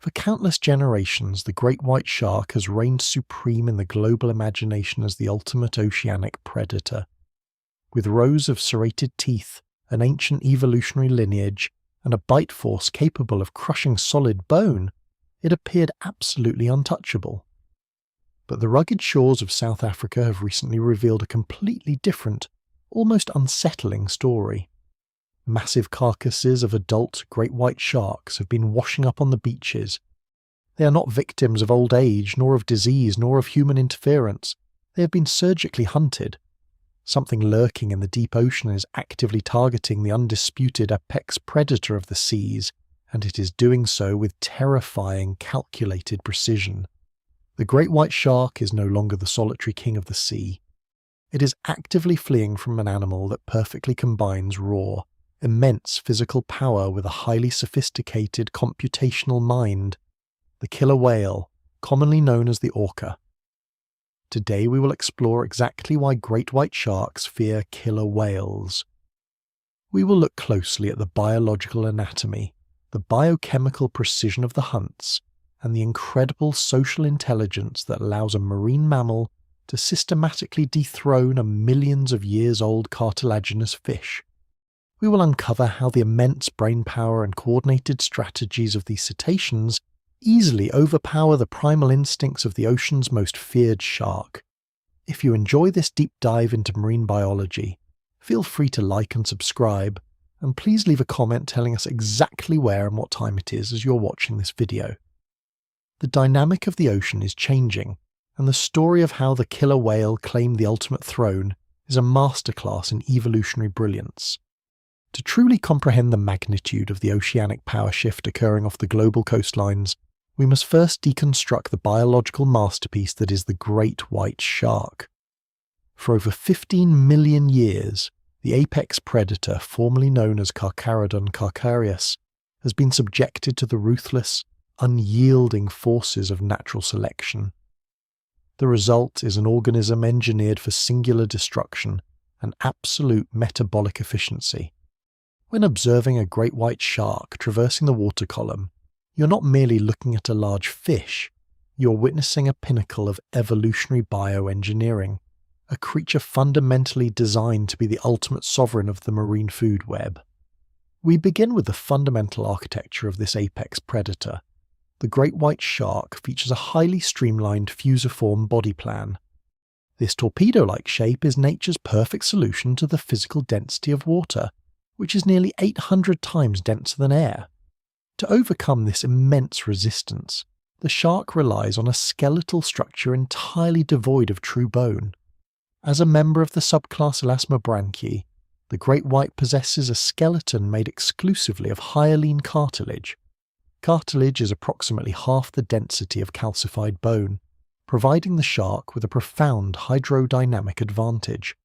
For countless generations, the great white shark has reigned supreme in the global imagination as the ultimate oceanic predator. With rows of serrated teeth, an ancient evolutionary lineage, and a bite force capable of crushing solid bone, it appeared absolutely untouchable. But the rugged shores of South Africa have recently revealed a completely different, almost unsettling story. Massive carcasses of adult great white sharks have been washing up on the beaches. They are not victims of old age, nor of disease, nor of human interference. They have been surgically hunted. Something lurking in the deep ocean is actively targeting the undisputed apex predator of the seas, and it is doing so with terrifying, calculated precision. The great white shark is no longer the solitary king of the sea. It is actively fleeing from an animal that perfectly combines raw, immense physical power with a highly sophisticated computational mind, the killer whale, commonly known as the orca. Today we will explore exactly why great white sharks fear killer whales. We will look closely at the biological anatomy, the biochemical precision of the hunts, and the incredible social intelligence that allows a marine mammal to systematically dethrone a millions of years old cartilaginous fish. We will uncover how the immense brain power and coordinated strategies of these cetaceans easily overpower the primal instincts of the ocean's most feared shark. If you enjoy this deep dive into marine biology, feel free to like and subscribe, and please leave a comment telling us exactly where and what time it is as you're watching this video. The dynamic of the ocean is changing, and the story of how the killer whale claimed the ultimate throne is a masterclass in evolutionary brilliance. To truly comprehend the magnitude of the oceanic power shift occurring off the global coastlines, we must first deconstruct the biological masterpiece that is the great white shark. For over 15 million years, the apex predator, formerly known as Carcharodon carcharias, has been subjected to the ruthless, unyielding forces of natural selection. The result is an organism engineered for singular destruction and absolute metabolic efficiency. When observing a great white shark traversing the water column, you're not merely looking at a large fish, you're witnessing a pinnacle of evolutionary bioengineering, a creature fundamentally designed to be the ultimate sovereign of the marine food web. We begin with the fundamental architecture of this apex predator. The great white shark features a highly streamlined fusiform body plan. This torpedo-like shape is nature's perfect solution to the physical density of water, which is nearly 800 times denser than air. To overcome this immense resistance, the shark relies on a skeletal structure entirely devoid of true bone. As a member of the subclass Elasmobranchiae, the great white possesses a skeleton made exclusively of hyaline cartilage. Cartilage is approximately half the density of calcified bone, providing the shark with a profound hydrodynamic advantage.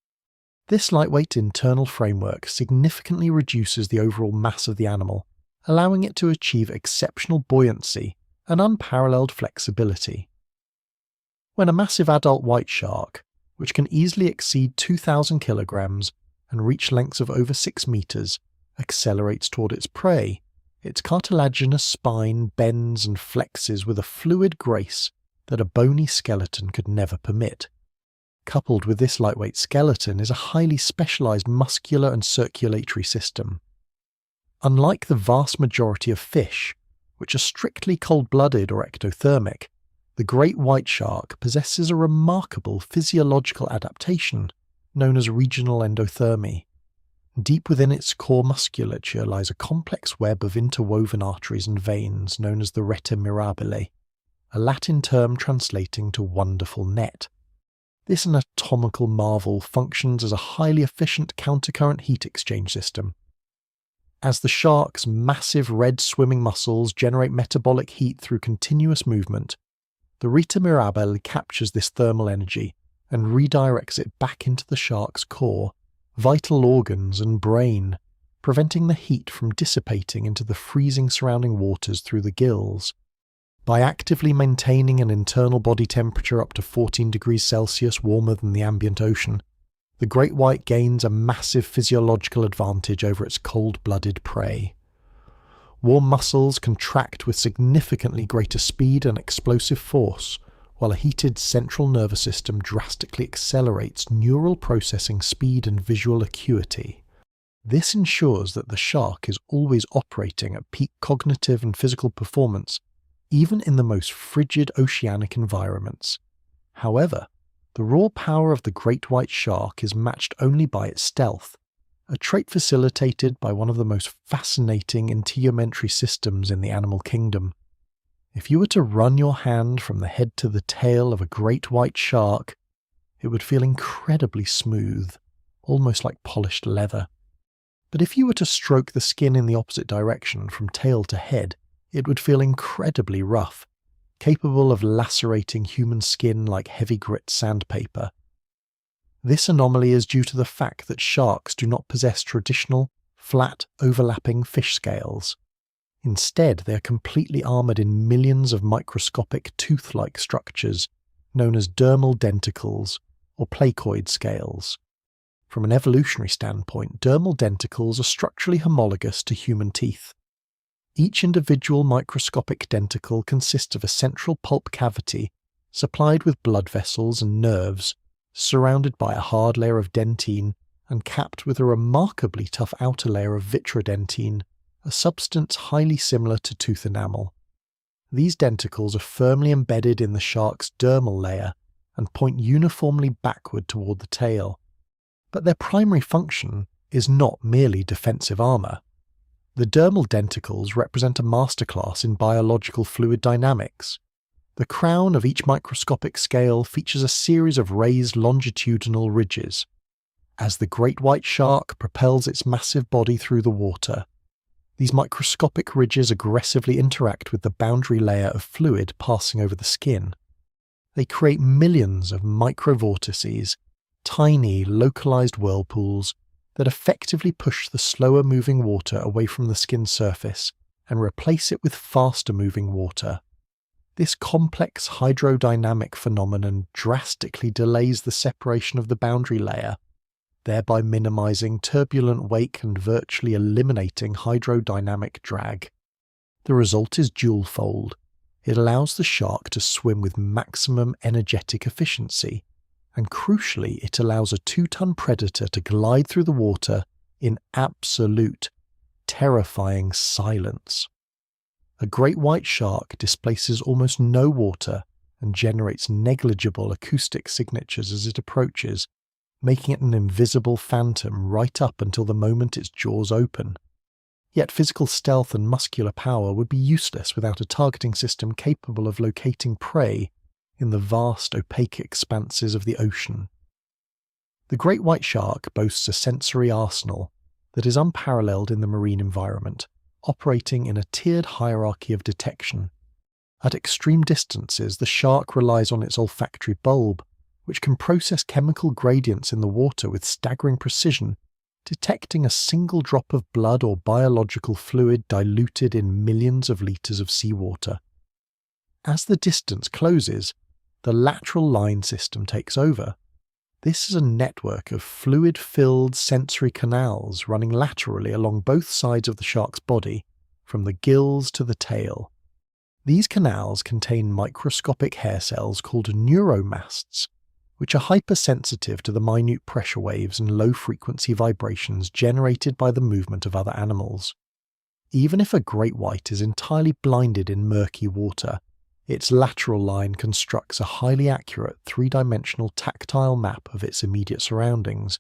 This lightweight internal framework significantly reduces the overall mass of the animal, allowing it to achieve exceptional buoyancy and unparalleled flexibility. When a massive adult white shark, which can easily exceed 2,000 kilograms and reach lengths of over 6 meters, accelerates toward its prey, its cartilaginous spine bends and flexes with a fluid grace that a bony skeleton could never permit. Coupled with this lightweight skeleton is a highly specialized muscular and circulatory system. Unlike the vast majority of fish, which are strictly cold-blooded or ectothermic, the great white shark possesses a remarkable physiological adaptation known as regional endothermy. Deep within its core musculature lies a complex web of interwoven arteries and veins known as the rete mirabile, a Latin term translating to wonderful net. This anatomical marvel functions as a highly efficient countercurrent heat exchange system. As the shark's massive red swimming muscles generate metabolic heat through continuous movement, the rete mirabile captures this thermal energy and redirects it back into the shark's core, vital organs and brain, preventing the heat from dissipating into the freezing surrounding waters through the gills. By actively maintaining an internal body temperature up to 14 degrees Celsius warmer than the ambient ocean, the great white gains a massive physiological advantage over its cold-blooded prey. warm muscles contract with significantly greater speed and explosive force, while a heated central nervous system drastically accelerates neural processing speed and visual acuity. This ensures that the shark is always operating at peak cognitive and physical performance, even in the most frigid oceanic environments. However, the raw power of the great white shark is matched only by its stealth, a trait facilitated by one of the most fascinating integumentary systems in the animal kingdom. If you were to run your hand from the head to the tail of a great white shark, it would feel incredibly smooth, almost like polished leather. But if you were to stroke the skin in the opposite direction from tail to head, it would feel incredibly rough, capable of lacerating human skin like heavy grit sandpaper. This anomaly is due to the fact that sharks do not possess traditional, flat, overlapping fish scales. Instead, they are completely armoured in millions of microscopic tooth-like structures known as dermal denticles or placoid scales. From an evolutionary standpoint, dermal denticles are structurally homologous to human teeth. Each individual microscopic denticle consists of a central pulp cavity supplied with blood vessels and nerves, surrounded by a hard layer of dentine and capped with a remarkably tough outer layer of vitrodentine, a substance highly similar to tooth enamel. These denticles are firmly embedded in the shark's dermal layer and point uniformly backward toward the tail. But their primary function is not merely defensive armour. The dermal denticles represent a masterclass in biological fluid dynamics. The crown of each microscopic scale features a series of raised longitudinal ridges. As the great white shark propels its massive body through the water, these microscopic ridges aggressively interact with the boundary layer of fluid passing over the skin. They create millions of microvortices, tiny, localized whirlpools that effectively push the slower-moving water away from the skin surface and replace it with faster-moving water. This complex hydrodynamic phenomenon drastically delays the separation of the boundary layer, thereby minimizing turbulent wake and virtually eliminating hydrodynamic drag. The result is dual-fold. It allows the shark to swim with maximum energetic efficiency, and crucially, it allows a 2-ton predator to glide through the water in absolute, terrifying silence. A great white shark displaces almost no water and generates negligible acoustic signatures as it approaches, making it an invisible phantom right up until the moment its jaws open. Yet physical stealth and muscular power would be useless without a targeting system capable of locating prey in the vast opaque expanses of the ocean. The great white shark boasts a sensory arsenal that is unparalleled in the marine environment, operating in a tiered hierarchy of detection. At extreme distances, the shark relies on its olfactory bulb, which can process chemical gradients in the water with staggering precision, detecting a single drop of blood or biological fluid diluted in millions of litres of seawater. As the distance closes, the lateral line system takes over. This is a network of fluid-filled sensory canals running laterally along both sides of the shark's body, from the gills to the tail. These canals contain microscopic hair cells called neuromasts, which are hypersensitive to the minute pressure waves and low-frequency vibrations generated by the movement of other animals. Even if a great white is entirely blinded in murky water, its lateral line constructs a highly accurate 3-dimensional tactile map of its immediate surroundings,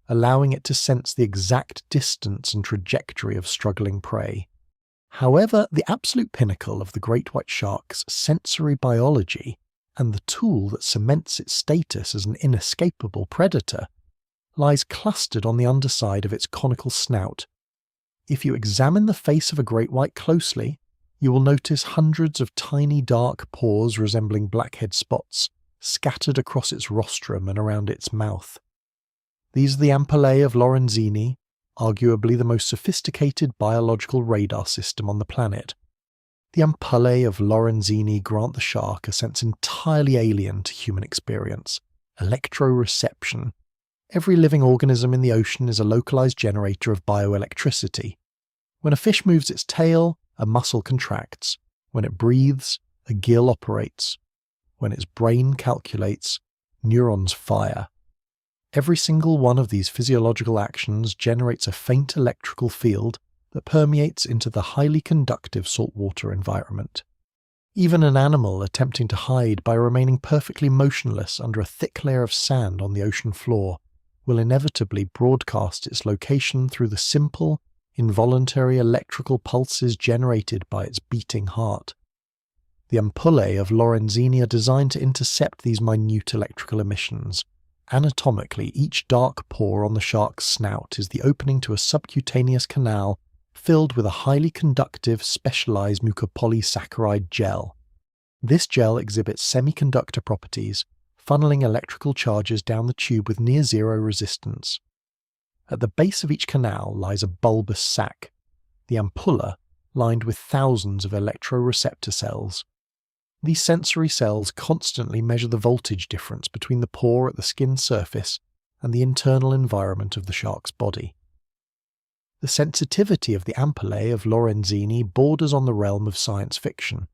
allowing it to sense the exact distance and trajectory of struggling prey. However, the absolute pinnacle of the great white shark's sensory biology, and the tool that cements its status as an inescapable predator, lies clustered on the underside of its conical snout. If you examine the face of a great white closely, you will notice hundreds of tiny dark pores resembling blackhead spots scattered across its rostrum and around its mouth. These are the ampullae of Lorenzini, arguably the most sophisticated biological radar system on the planet. The ampullae of Lorenzini grant the shark a sense entirely alien to human experience: electroreception. Every living organism in the ocean is a localized generator of bioelectricity. When a fish moves its tail, a muscle contracts. When it breathes, a gill operates. When its brain calculates, neurons fire. Every single one of these physiological actions generates a faint electrical field that permeates into the highly conductive saltwater environment. Even an animal attempting to hide by remaining perfectly motionless under a thick layer of sand on the ocean floor will inevitably broadcast its location through the simple, involuntary electrical pulses generated by its beating heart. The ampullae of Lorenzini are designed to intercept these minute electrical emissions. Anatomically, each dark pore on the shark's snout is the opening to a subcutaneous canal filled with a highly conductive, specialized mucopolysaccharide gel. This gel exhibits semiconductor properties, funneling electrical charges down the tube with near-zero resistance. At the base of each canal lies a bulbous sac, the ampulla, lined with thousands of electroreceptor cells. These sensory cells constantly measure the voltage difference between the pore at the skin surface and the internal environment of the shark's body. The sensitivity of the ampullae of Lorenzini borders on the realm of science fiction.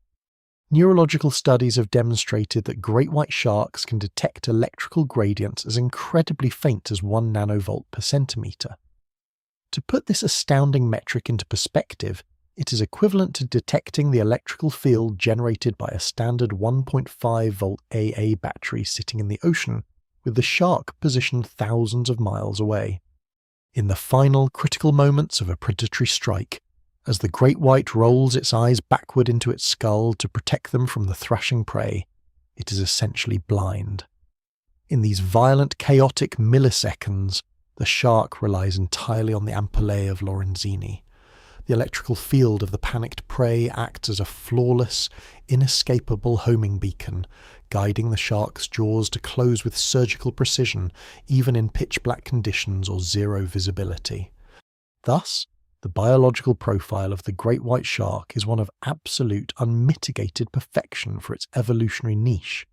Neurological studies have demonstrated that great white sharks can detect electrical gradients as incredibly faint as 1 nanovolt per centimeter. To put this astounding metric into perspective, it is equivalent to detecting the electrical field generated by a standard 1.5 volt AA battery sitting in the ocean, with the shark positioned thousands of miles away. In the final critical moments of a predatory strike, as the great white rolls its eyes backward into its skull to protect them from the thrashing prey, it is essentially blind. In these violent, chaotic milliseconds, the shark relies entirely on the ampullae of Lorenzini. The electrical field of the panicked prey acts as a flawless, inescapable homing beacon, guiding the shark's jaws to close with surgical precision, even in pitch-black conditions or zero visibility. Thus, the biological profile of the great white shark is one of absolute, unmitigated perfection for its evolutionary niche.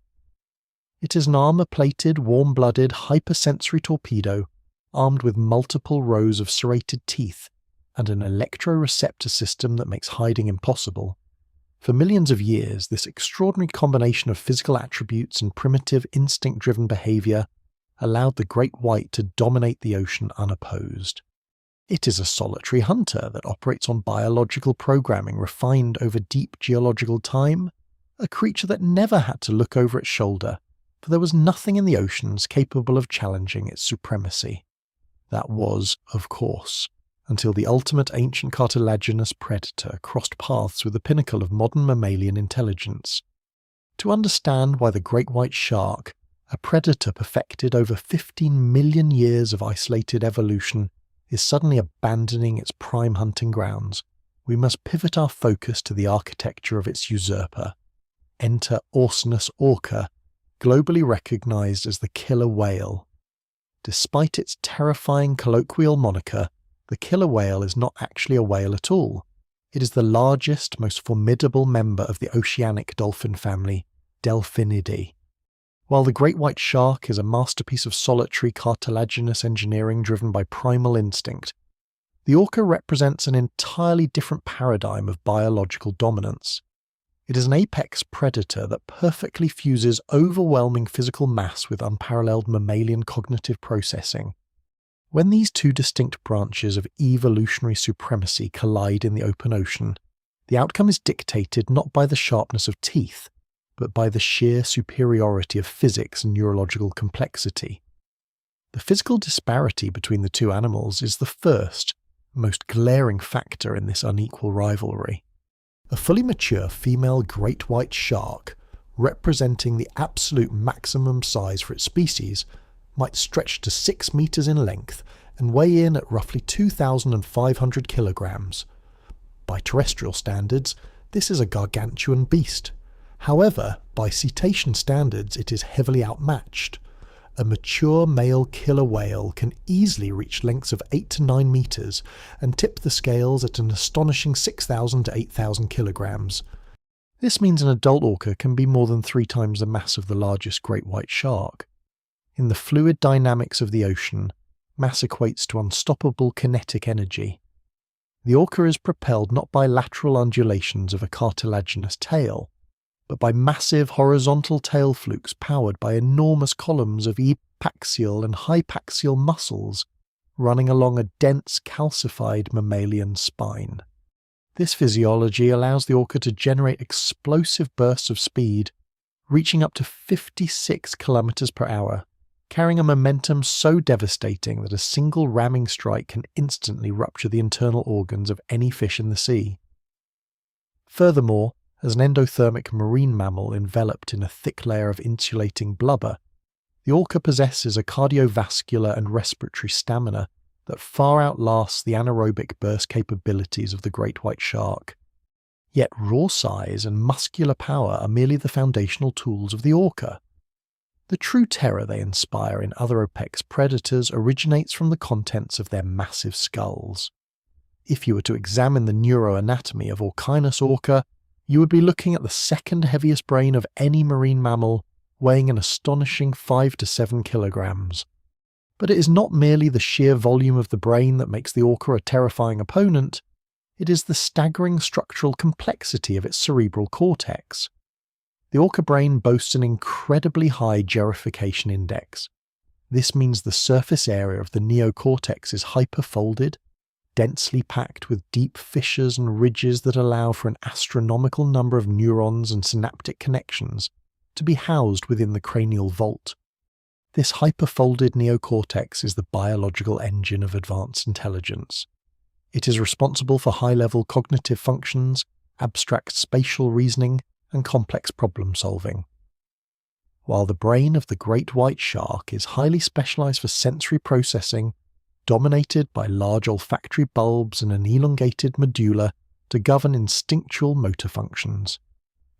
It is an armour-plated, warm-blooded, hypersensory torpedo, armed with multiple rows of serrated teeth, and an electroreceptor system that makes hiding impossible. For millions of years, this extraordinary combination of physical attributes and primitive instinct-driven behaviour allowed the great white to dominate the ocean unopposed. It is a solitary hunter that operates on biological programming refined over deep geological time, a creature that never had to look over its shoulder, for there was nothing in the oceans capable of challenging its supremacy. That was, of course, until the ultimate ancient cartilaginous predator crossed paths with the pinnacle of modern mammalian intelligence. To understand why the great white shark, a predator perfected over 15 million years of isolated evolution, is suddenly abandoning its prime hunting grounds, we must pivot our focus to the architecture of its usurper. Enter Orcinus orca, globally recognized as the killer whale. Despite its terrifying colloquial moniker, the killer whale is not actually a whale at all. It is the largest, most formidable member of the oceanic dolphin family, Delphinidae. While the great white shark is a masterpiece of solitary cartilaginous engineering driven by primal instinct, the orca represents an entirely different paradigm of biological dominance. It is an apex predator that perfectly fuses overwhelming physical mass with unparalleled mammalian cognitive processing. When these two distinct branches of evolutionary supremacy collide in the open ocean, the outcome is dictated not by the sharpness of teeth, but by the sheer superiority of physics and neurological complexity. The physical disparity between the two animals is the first, most glaring factor in this unequal rivalry. A fully mature female great white shark, representing the absolute maximum size for its species, might stretch to 6 meters in length and weigh in at roughly 2,500 kilograms. By terrestrial standards, this is a gargantuan beast. However, by cetacean standards, it is heavily outmatched. A mature male killer whale can easily reach lengths of 8 to 9 meters and tip the scales at an astonishing 6,000 to 8,000 kilograms. This means an adult orca can be more than 3 times the mass of the largest great white shark. In the fluid dynamics of the ocean, mass equates to unstoppable kinetic energy. The orca is propelled not by lateral undulations of a cartilaginous tail, but by massive horizontal tail flukes powered by enormous columns of epaxial and hypaxial muscles running along a dense calcified mammalian spine. This physiology allows the orca to generate explosive bursts of speed, reaching up to 56 kilometers per hour, carrying a momentum so devastating that a single ramming strike can instantly rupture the internal organs of any fish in the sea. Furthermore, as an endothermic marine mammal enveloped in a thick layer of insulating blubber, the orca possesses a cardiovascular and respiratory stamina that far outlasts the anaerobic burst capabilities of the great white shark. Yet raw size and muscular power are merely the foundational tools of the orca. The true terror they inspire in other apex predators originates from the contents of their massive skulls. If you were to examine the neuroanatomy of Orcinus orca, you would be looking at the second heaviest brain of any marine mammal, weighing an astonishing 5 to 7 kilograms. But it is not merely the sheer volume of the brain that makes the orca a terrifying opponent, it is the staggering structural complexity of its cerebral cortex. The orca brain boasts an incredibly high gerification index. This means the surface area of the neocortex is hyperfolded, densely packed with deep fissures and ridges that allow for an astronomical number of neurons and synaptic connections to be housed within the cranial vault. This hyperfolded neocortex is the biological engine of advanced intelligence. It is responsible for high-level cognitive functions, abstract spatial reasoning, and complex problem-solving. While the brain of the great white shark is highly specialized for sensory processing, dominated by large olfactory bulbs and an elongated medulla to govern instinctual motor functions,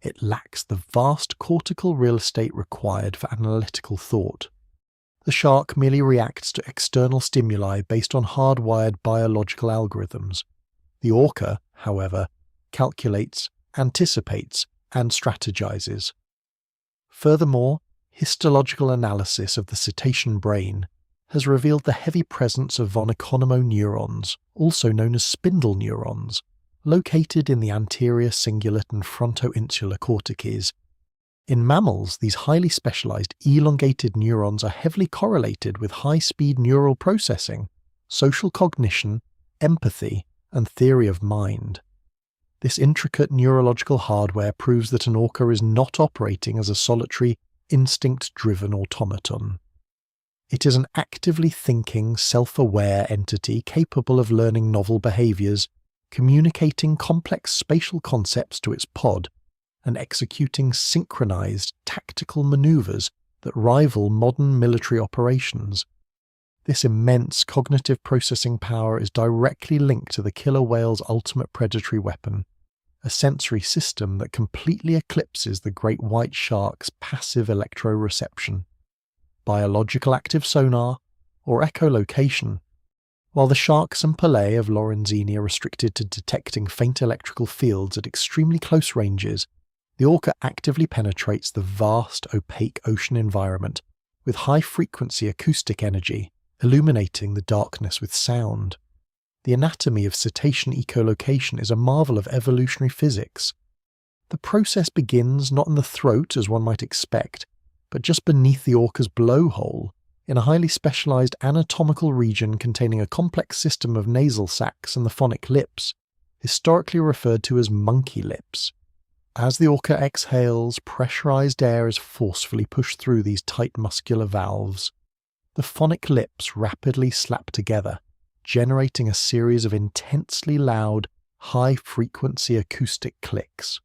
it lacks the vast cortical real estate required for analytical thought. The shark merely reacts to external stimuli based on hardwired biological algorithms. The orca, however, calculates, anticipates, and strategizes. Furthermore, histological analysis of the cetacean brain has revealed the heavy presence of von Economo neurons, also known as spindle neurons, located in the anterior cingulate and frontoinsular cortices. In mammals, these highly specialized elongated neurons are heavily correlated with high-speed neural processing, social cognition, empathy, and theory of mind. This intricate neurological hardware proves that an orca is not operating as a solitary, instinct-driven automaton. It is an actively thinking, self-aware entity capable of learning novel behaviors, communicating complex spatial concepts to its pod, and executing synchronized, tactical maneuvers that rival modern military operations. This immense cognitive processing power is directly linked to the killer whale's ultimate predatory weapon, a sensory system that completely eclipses the great white shark's passive electroreception, biological active sonar, or echolocation. While the sharks and Palae of Lorenzini are restricted to detecting faint electrical fields at extremely close ranges, the orca actively penetrates the vast, opaque ocean environment with high-frequency acoustic energy, illuminating the darkness with sound. The anatomy of cetacean echolocation is a marvel of evolutionary physics. The process begins not in the throat, as one might expect, but just beneath the orca's blowhole, in a highly specialized anatomical region containing a complex system of nasal sacs and the phonic lips, historically referred to as monkey lips. As the orca exhales, pressurized air is forcefully pushed through these tight muscular valves. The phonic lips rapidly slap together, generating a series of intensely loud, high-frequency acoustic clicks.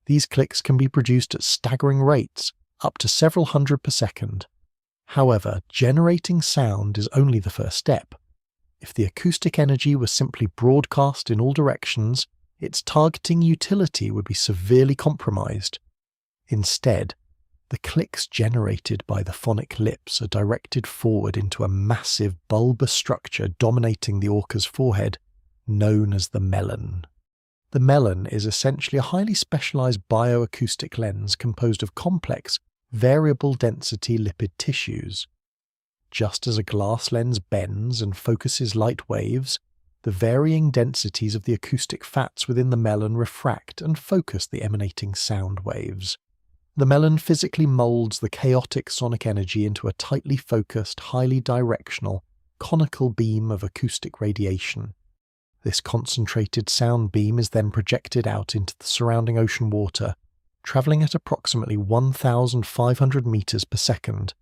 These clicks can be produced at staggering rates, up to several hundred per second. However, generating sound is only the first step. If the acoustic energy was simply broadcast in all directions, its targeting utility would be severely compromised. Instead, the clicks generated by the phonic lips are directed forward into a massive bulbous structure dominating the orca's forehead, known as the melon. The melon is essentially a highly specialized bioacoustic lens composed of complex, variable density lipid tissues. Just as a glass lens bends and focuses light waves, the varying densities of the acoustic fats within the melon refract and focus the emanating sound waves. The melon physically molds the chaotic sonic energy into a tightly focused, highly directional, conical beam of acoustic radiation. This concentrated sound beam is then projected out into the surrounding ocean water, travelling at approximately 1,500 meters per second,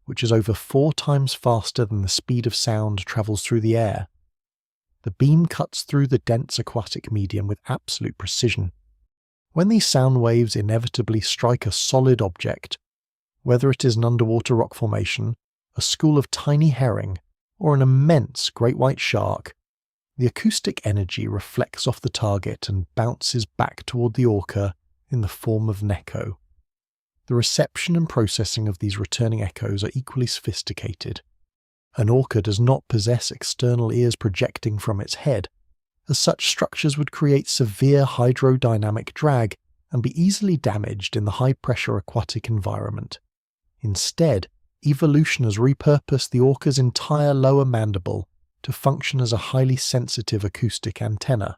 which is over 4 times faster than the speed of sound travels through the air. The beam cuts through the dense aquatic medium with absolute precision. When these sound waves inevitably strike a solid object, whether it is an underwater rock formation, a school of tiny herring, or an immense great white shark, the acoustic energy reflects off the target and bounces back toward the orca in the form of an echo. The reception and processing of these returning echoes are equally sophisticated. An orca does not possess external ears projecting from its head, as such structures would create severe hydrodynamic drag and be easily damaged in the high-pressure aquatic environment. Instead, evolution has repurposed the orca's entire lower mandible to function as a highly sensitive acoustic antenna.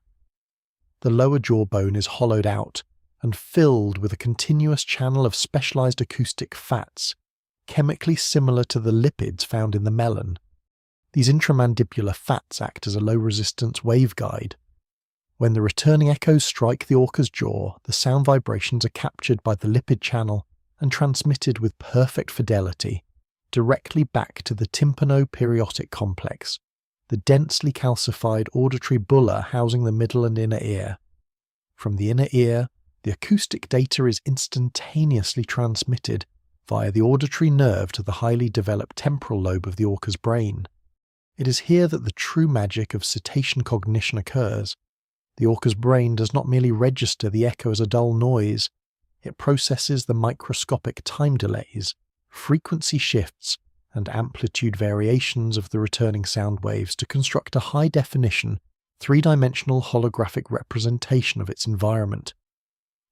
The lower jawbone is hollowed out and filled with a continuous channel of specialized acoustic fats, chemically similar to the lipids found in the melon. These intramandibular fats act as a low-resistance waveguide. When the returning echoes strike the orca's jaw, the sound vibrations are captured by the lipid channel and transmitted with perfect fidelity directly back to the tympanoperiotic complex, the densely calcified auditory bulla housing the middle and inner ear. From the inner ear, the acoustic data is instantaneously transmitted via the auditory nerve to the highly developed temporal lobe of the orca's brain. It is here that the true magic of cetacean cognition occurs. The orca's brain does not merely register the echo as a dull noise, it processes the microscopic time delays, frequency shifts, and amplitude variations of the returning sound waves to construct a high-definition, three-dimensional holographic representation of its environment.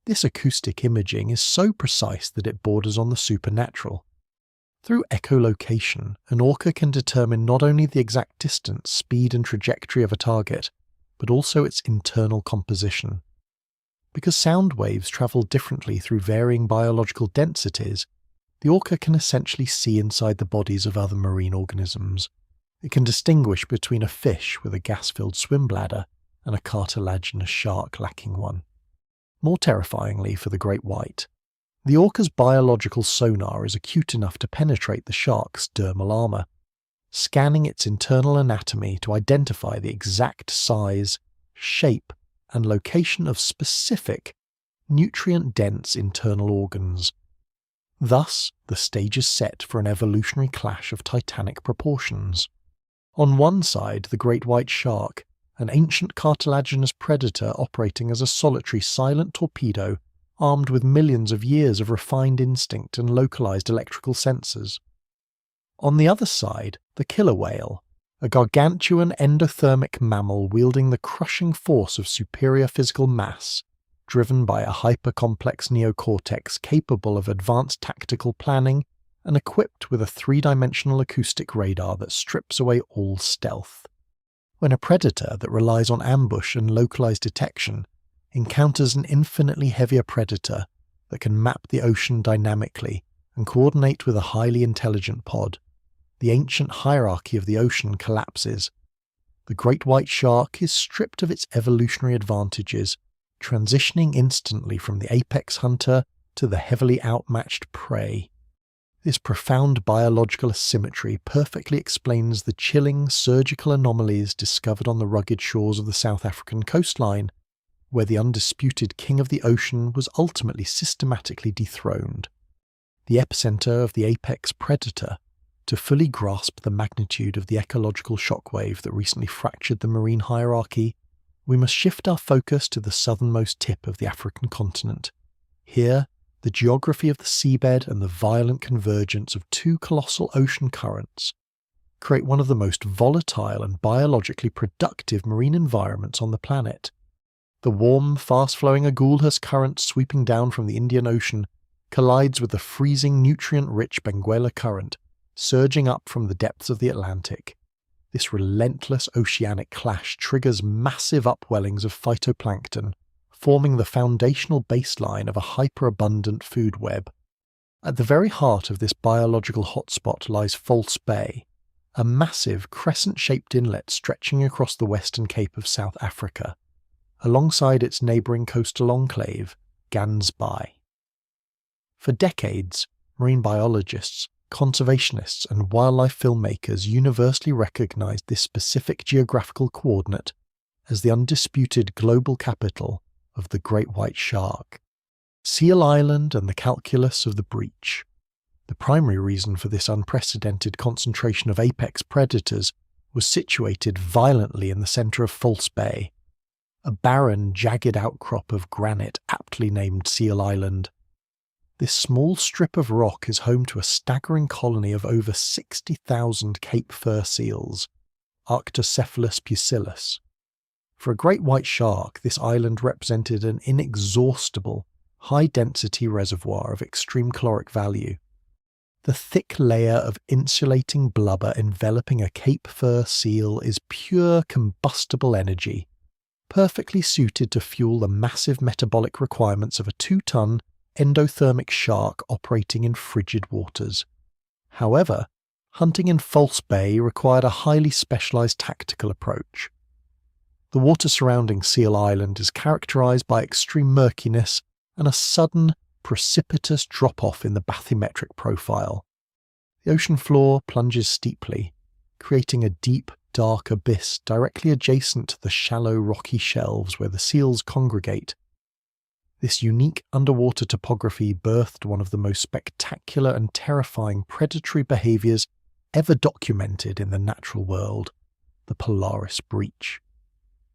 This acoustic imaging is so precise that it borders on the supernatural. Through echolocation, an orca can determine not only the exact distance, speed and trajectory of a target, but also its internal composition. Because sound waves travel differently through varying biological densities, the orca can essentially see inside the bodies of other marine organisms. It can distinguish between a fish with a gas-filled swim bladder and a cartilaginous shark lacking one. More terrifyingly for the great white, the orca's biological sonar is acute enough to penetrate the shark's dermal armor, scanning its internal anatomy to identify the exact size, shape, and location of specific, nutrient-dense internal organs. Thus, the stage is set for an evolutionary clash of titanic proportions. On one side, the great white shark, an ancient cartilaginous predator operating as a solitary silent torpedo armed with millions of years of refined instinct and localized electrical sensors. On the other side, the killer whale, a gargantuan endothermic mammal wielding the crushing force of superior physical mass, driven by a hyper-complex neocortex capable of advanced tactical planning and equipped with a three-dimensional acoustic radar that strips away all stealth. When a predator that relies on ambush and localized detection encounters an infinitely heavier predator that can map the ocean dynamically and coordinate with a highly intelligent pod, the ancient hierarchy of the ocean collapses. The great white shark is stripped of its evolutionary advantages, transitioning instantly from the apex hunter to the heavily outmatched prey. This profound biological asymmetry perfectly explains the chilling surgical anomalies discovered on the rugged shores of the South African coastline, where the undisputed king of the ocean was ultimately systematically dethroned. The epicenter of the apex predator. To fully grasp the magnitude of the ecological shockwave that recently fractured the marine hierarchy, we must shift our focus to the southernmost tip of the African continent. Here, the geography of the seabed and the violent convergence of two colossal ocean currents create one of the most volatile and biologically productive marine environments on the planet. The warm, fast-flowing Agulhas current sweeping down from the Indian Ocean collides with the freezing, nutrient-rich Benguela current, surging up from the depths of the Atlantic. This relentless oceanic clash triggers massive upwellings of phytoplankton, forming the foundational baseline of a hyperabundant food web. At the very heart of this biological hotspot lies False Bay, a massive crescent-shaped inlet stretching across the western cape of South Africa, alongside its neighbouring coastal enclave, Gansbaai. For decades, marine biologists, conservationists and wildlife filmmakers universally recognised this specific geographical coordinate as the undisputed global capital of the great white shark. Seal Island and the calculus of the breach. The primary reason for this unprecedented concentration of apex predators was situated violently in the centre of False Bay, a barren, jagged outcrop of granite aptly named Seal Island. This small strip of rock is home to a staggering colony of over 60,000 Cape fur seals, Arctocephalus pusillus. For a great white shark, this island represented an inexhaustible, high-density reservoir of extreme caloric value. The thick layer of insulating blubber enveloping a Cape fur seal is pure combustible energy, perfectly suited to fuel the massive metabolic requirements of a 2-ton endothermic shark operating in frigid waters. However, hunting in False Bay required a highly specialised tactical approach. The water surrounding Seal Island is characterised by extreme murkiness and a sudden, precipitous drop-off in the bathymetric profile. The ocean floor plunges steeply, creating a deep, dark abyss directly adjacent to the shallow rocky shelves where the seals congregate. This unique underwater topography birthed one of the most spectacular and terrifying predatory behaviours ever documented in the natural world, the Polaris breach.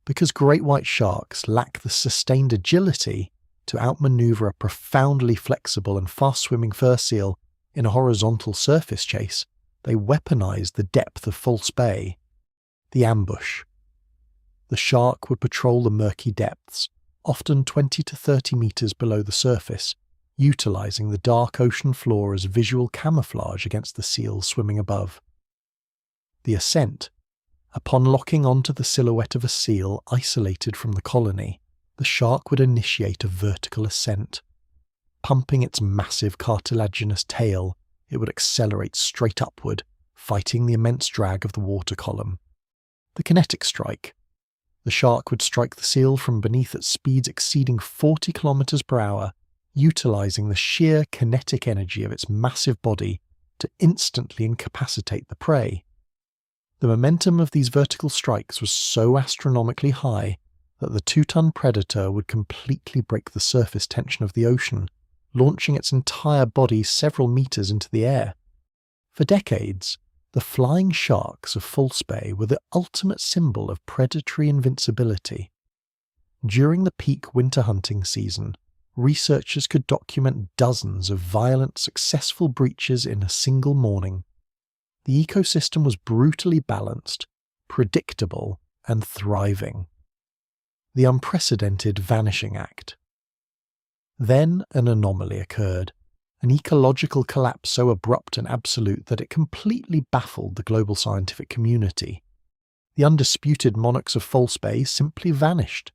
Because great white sharks lack the sustained agility to outmaneuver a profoundly flexible and fast-swimming fur seal in a horizontal surface chase, they weaponize the depth of False Bay. The ambush. The shark would patrol the murky depths, often 20 to 30 metres below the surface, utilising the dark ocean floor as visual camouflage against the seals swimming above. The ascent. Upon locking onto the silhouette of a seal isolated from the colony, the shark would initiate a vertical ascent. Pumping its massive cartilaginous tail, it would accelerate straight upward, fighting the immense drag of the water column. The kinetic strike. The shark would strike the seal from beneath at speeds exceeding 40 km per hour, utilising the sheer kinetic energy of its massive body to instantly incapacitate the prey. The momentum of these vertical strikes was so astronomically high that the 2-ton predator would completely break the surface tension of the ocean, launching its entire body several metres into the air. For decades, the flying sharks of False Bay were the ultimate symbol of predatory invincibility. During the peak winter hunting season, researchers could document dozens of violent, successful breaches in a single morning. The ecosystem was brutally balanced, predictable, and thriving. The unprecedented vanishing act. Then an anomaly occurred, an ecological collapse so abrupt and absolute that it completely baffled the global scientific community. The undisputed monarchs of False Bay simply vanished.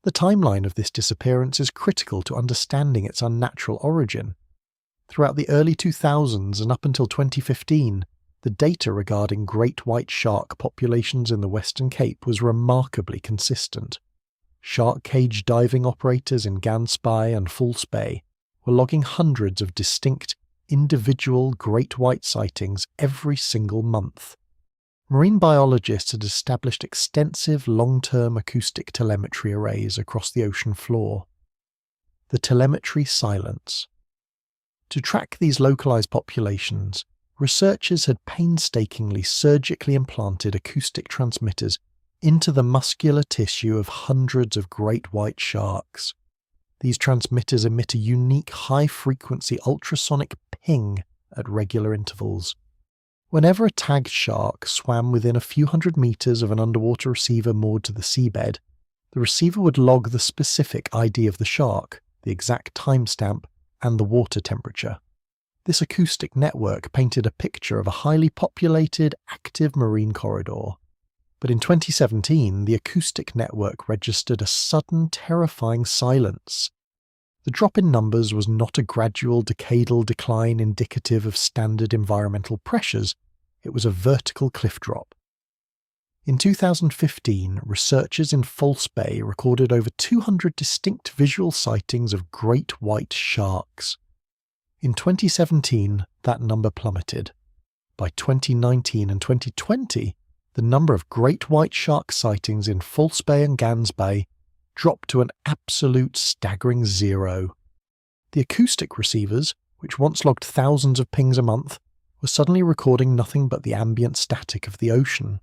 The timeline of this disappearance is critical to understanding its unnatural origin. Throughout the early 2000s and up until 2015, the data regarding great white shark populations in the Western Cape was remarkably consistent. Shark cage diving operators in Gansbaai and False Bay were logging hundreds of distinct, individual great white sightings every single month. Marine biologists had established extensive long-term acoustic telemetry arrays across the ocean floor. The telemetry silence. To track these localized populations, researchers had painstakingly surgically implanted acoustic transmitters into the muscular tissue of hundreds of great white sharks. These transmitters emit a unique high-frequency ultrasonic ping at regular intervals. Whenever a tagged shark swam within a few hundred metres of an underwater receiver moored to the seabed, the receiver would log the specific ID of the shark, the exact timestamp, and the water temperature. This acoustic network painted a picture of a highly populated, active marine corridor. But in 2017, the acoustic network registered a sudden, terrifying silence. The drop in numbers was not a gradual decadal decline indicative of standard environmental pressures, it was a vertical cliff drop. In 2015, researchers in False Bay recorded over 200 distinct visual sightings of great white sharks. In 2017, that number plummeted. By 2019 and 2020, the number of great white shark sightings in False Bay and Gans Bay dropped to an absolute staggering zero. The acoustic receivers, which once logged thousands of pings a month, were suddenly recording nothing but the ambient static of the ocean.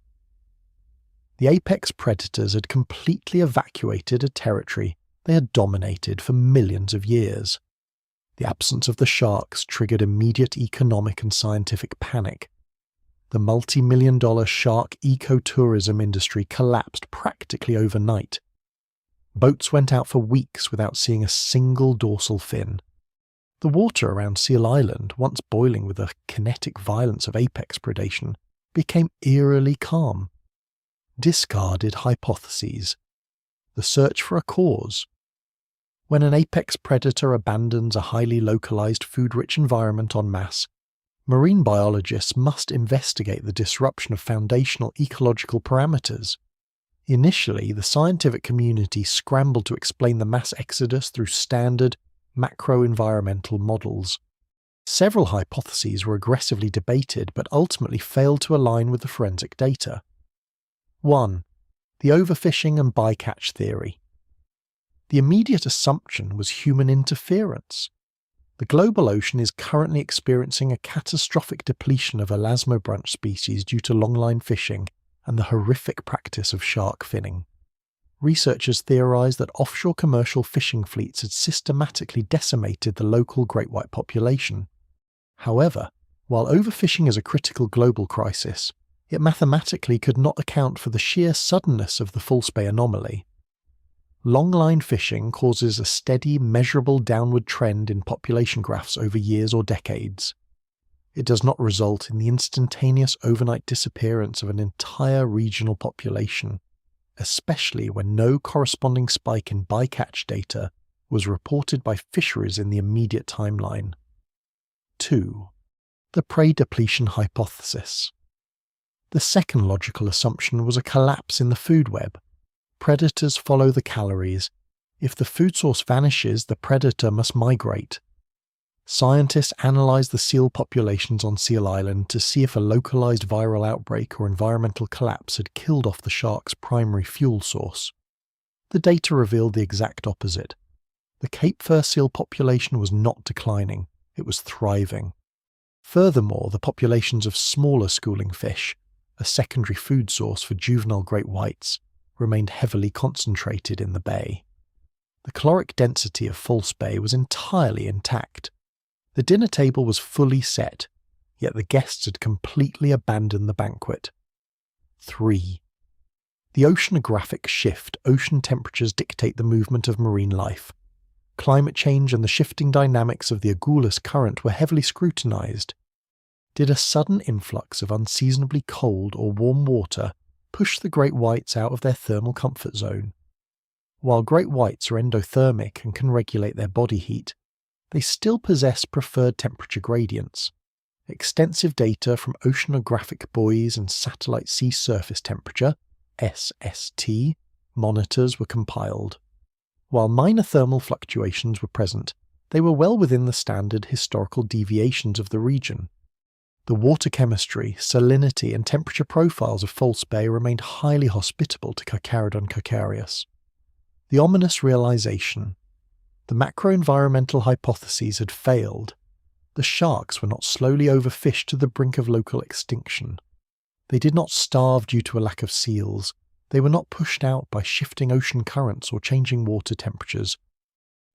The apex predators had completely evacuated a territory they had dominated for millions of years. The absence of the sharks triggered immediate economic and scientific panic. The multi-million-dollar shark ecotourism industry collapsed practically overnight. Boats went out for weeks without seeing a single dorsal fin. The water around Seal Island, once boiling with the kinetic violence of apex predation, became eerily calm. Discarded hypotheses. The search for a cause. When an apex predator abandons a highly localized food-rich environment en masse, marine biologists must investigate the disruption of foundational ecological parameters. Initially, the scientific community scrambled to explain the mass exodus through standard, macro-environmental models. Several hypotheses were aggressively debated but ultimately failed to align with the forensic data. 1. The overfishing and bycatch theory. The immediate assumption was human interference. The global ocean is currently experiencing a catastrophic depletion of elasmobranch species due to longline fishing and the horrific practice of shark finning. Researchers theorized that offshore commercial fishing fleets had systematically decimated the local great white population. However, while overfishing is a critical global crisis, it mathematically could not account for the sheer suddenness of the False Bay anomaly. Longline fishing causes a steady, measurable downward trend in population graphs over years or decades. It does not result in the instantaneous overnight disappearance of an entire regional population, especially when no corresponding spike in bycatch data was reported by fisheries in the immediate timeline. 2. The prey depletion hypothesis. The second logical assumption was a collapse in the food web. Predators follow the calories. If the food source vanishes, the predator must migrate. Scientists analysed the seal populations on Seal Island to see if a localised viral outbreak or environmental collapse had killed off the shark's primary fuel source. The data revealed the exact opposite. The Cape Fur seal population was not declining, it was thriving. Furthermore, the populations of smaller schooling fish, a secondary food source for juvenile great whites, remained heavily concentrated in the bay. The caloric density of False Bay was entirely intact. The dinner table was fully set, yet the guests had completely abandoned the banquet. 3. The oceanographic shift. Ocean temperatures dictate the movement of marine life. Climate change and the shifting dynamics of the Agulhas current were heavily scrutinized. Did a sudden influx of unseasonably cold or warm water push the great whites out of their thermal comfort zone? While great whites are endothermic and can regulate their body heat, they still possess preferred temperature gradients. Extensive data from oceanographic buoys and satellite sea surface temperature (SST) monitors were compiled. While minor thermal fluctuations were present, they were well within the standard historical deviations of the region. The water chemistry, salinity, and temperature profiles of False Bay remained highly hospitable to Carcharodon calcareus. The ominous realization. The macro-environmental hypotheses had failed. The sharks were not slowly overfished to the brink of local extinction. They did not starve due to a lack of seals. They were not pushed out by shifting ocean currents or changing water temperatures.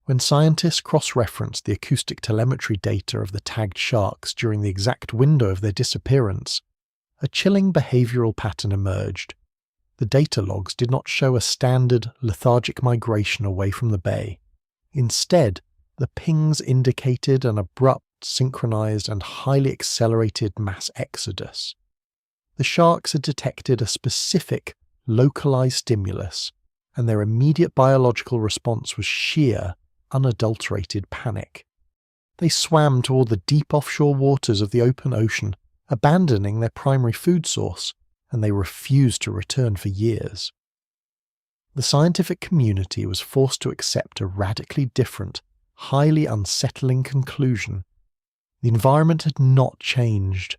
When scientists cross-referenced the acoustic telemetry data of the tagged sharks during the exact window of their disappearance, a chilling behavioral pattern emerged. The data logs did not show a standard, lethargic migration away from the bay. Instead, the pings indicated an abrupt, synchronized, and highly accelerated mass exodus. The sharks had detected a specific, localized stimulus, and their immediate biological response was sheer, unadulterated panic. They swam toward the deep offshore waters of the open ocean, abandoning their primary food source, and they refused to return for years. The scientific community was forced to accept a radically different, highly unsettling conclusion. The environment had not changed.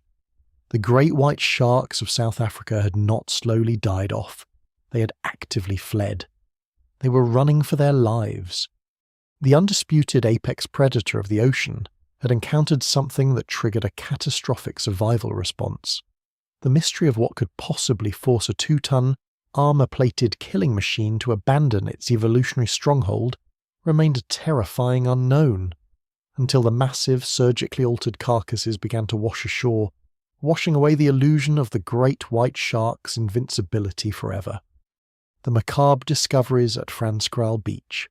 The great white sharks of South Africa had not slowly died off. They had actively fled. They were running for their lives. The undisputed apex predator of the ocean had encountered something that triggered a catastrophic survival response. The mystery of what could possibly force a 2-ton, armor-plated killing machine to abandon its evolutionary stronghold remained a terrifying unknown, until the massive, surgically altered carcasses began to wash ashore, washing away the illusion of the great white shark's invincibility forever. The macabre discoveries at Franskraal Beach.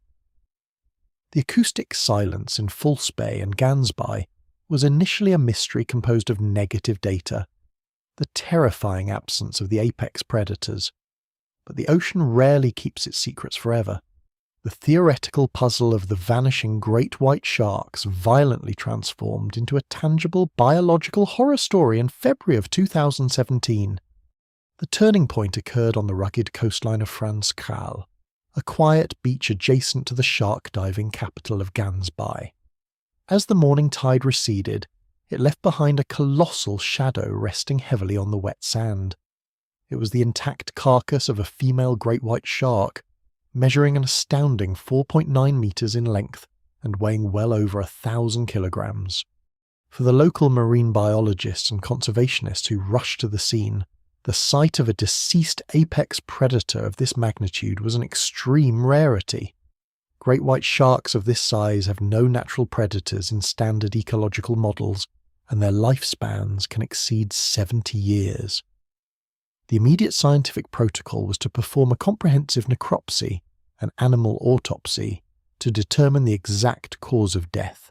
The acoustic silence in False Bay and Gansby was initially a mystery composed of negative data, the terrifying absence of the apex predators. But the ocean rarely keeps its secrets forever. The theoretical puzzle of the vanishing great white sharks violently transformed into a tangible biological horror story in February of 2017. The turning point occurred on the rugged coastline of Franskraal, a quiet beach adjacent to the shark diving capital of Gansby. As the morning tide receded, it left behind a colossal shadow resting heavily on the wet sand. It was the intact carcass of a female great white shark, measuring an astounding 4.9 meters in length and weighing well over 1,000 kilograms. For the local marine biologists and conservationists who rushed to the scene, the sight of a deceased apex predator of this magnitude was an extreme rarity. Great white sharks of this size have no natural predators in standard ecological models, and their lifespans can exceed 70 years. The immediate scientific protocol was to perform a comprehensive necropsy, an animal autopsy, to determine the exact cause of death.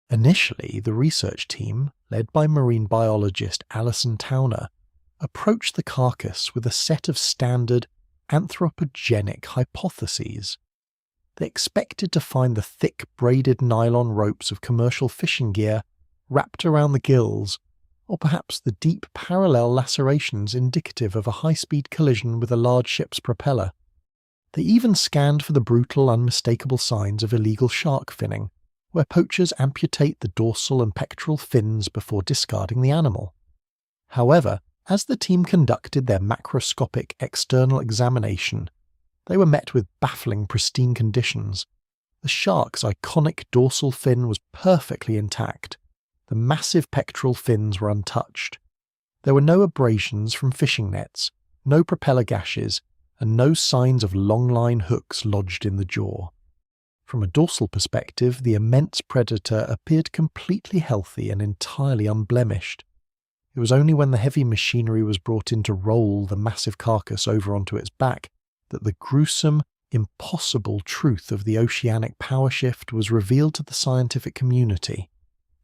Initially, the research team, led by marine biologist Alison Towner, approached the carcass with a set of standard anthropogenic hypotheses. They expected to find the thick braided nylon ropes of commercial fishing gear wrapped around the gills, or perhaps the deep parallel lacerations indicative of a high-speed collision with a large ship's propeller. They even scanned for the brutal, unmistakable signs of illegal shark finning, where poachers amputate the dorsal and pectoral fins before discarding the animal. However, as the team conducted their macroscopic external examination, they were met with baffling pristine conditions. The shark's iconic dorsal fin was perfectly intact. The massive pectoral fins were untouched. There were no abrasions from fishing nets, no propeller gashes, and no signs of long-line hooks lodged in the jaw. From a dorsal perspective, the immense predator appeared completely healthy and entirely unblemished. It was only when the heavy machinery was brought in to roll the massive carcass over onto its back that the gruesome, impossible truth of the oceanic power shift was revealed to the scientific community.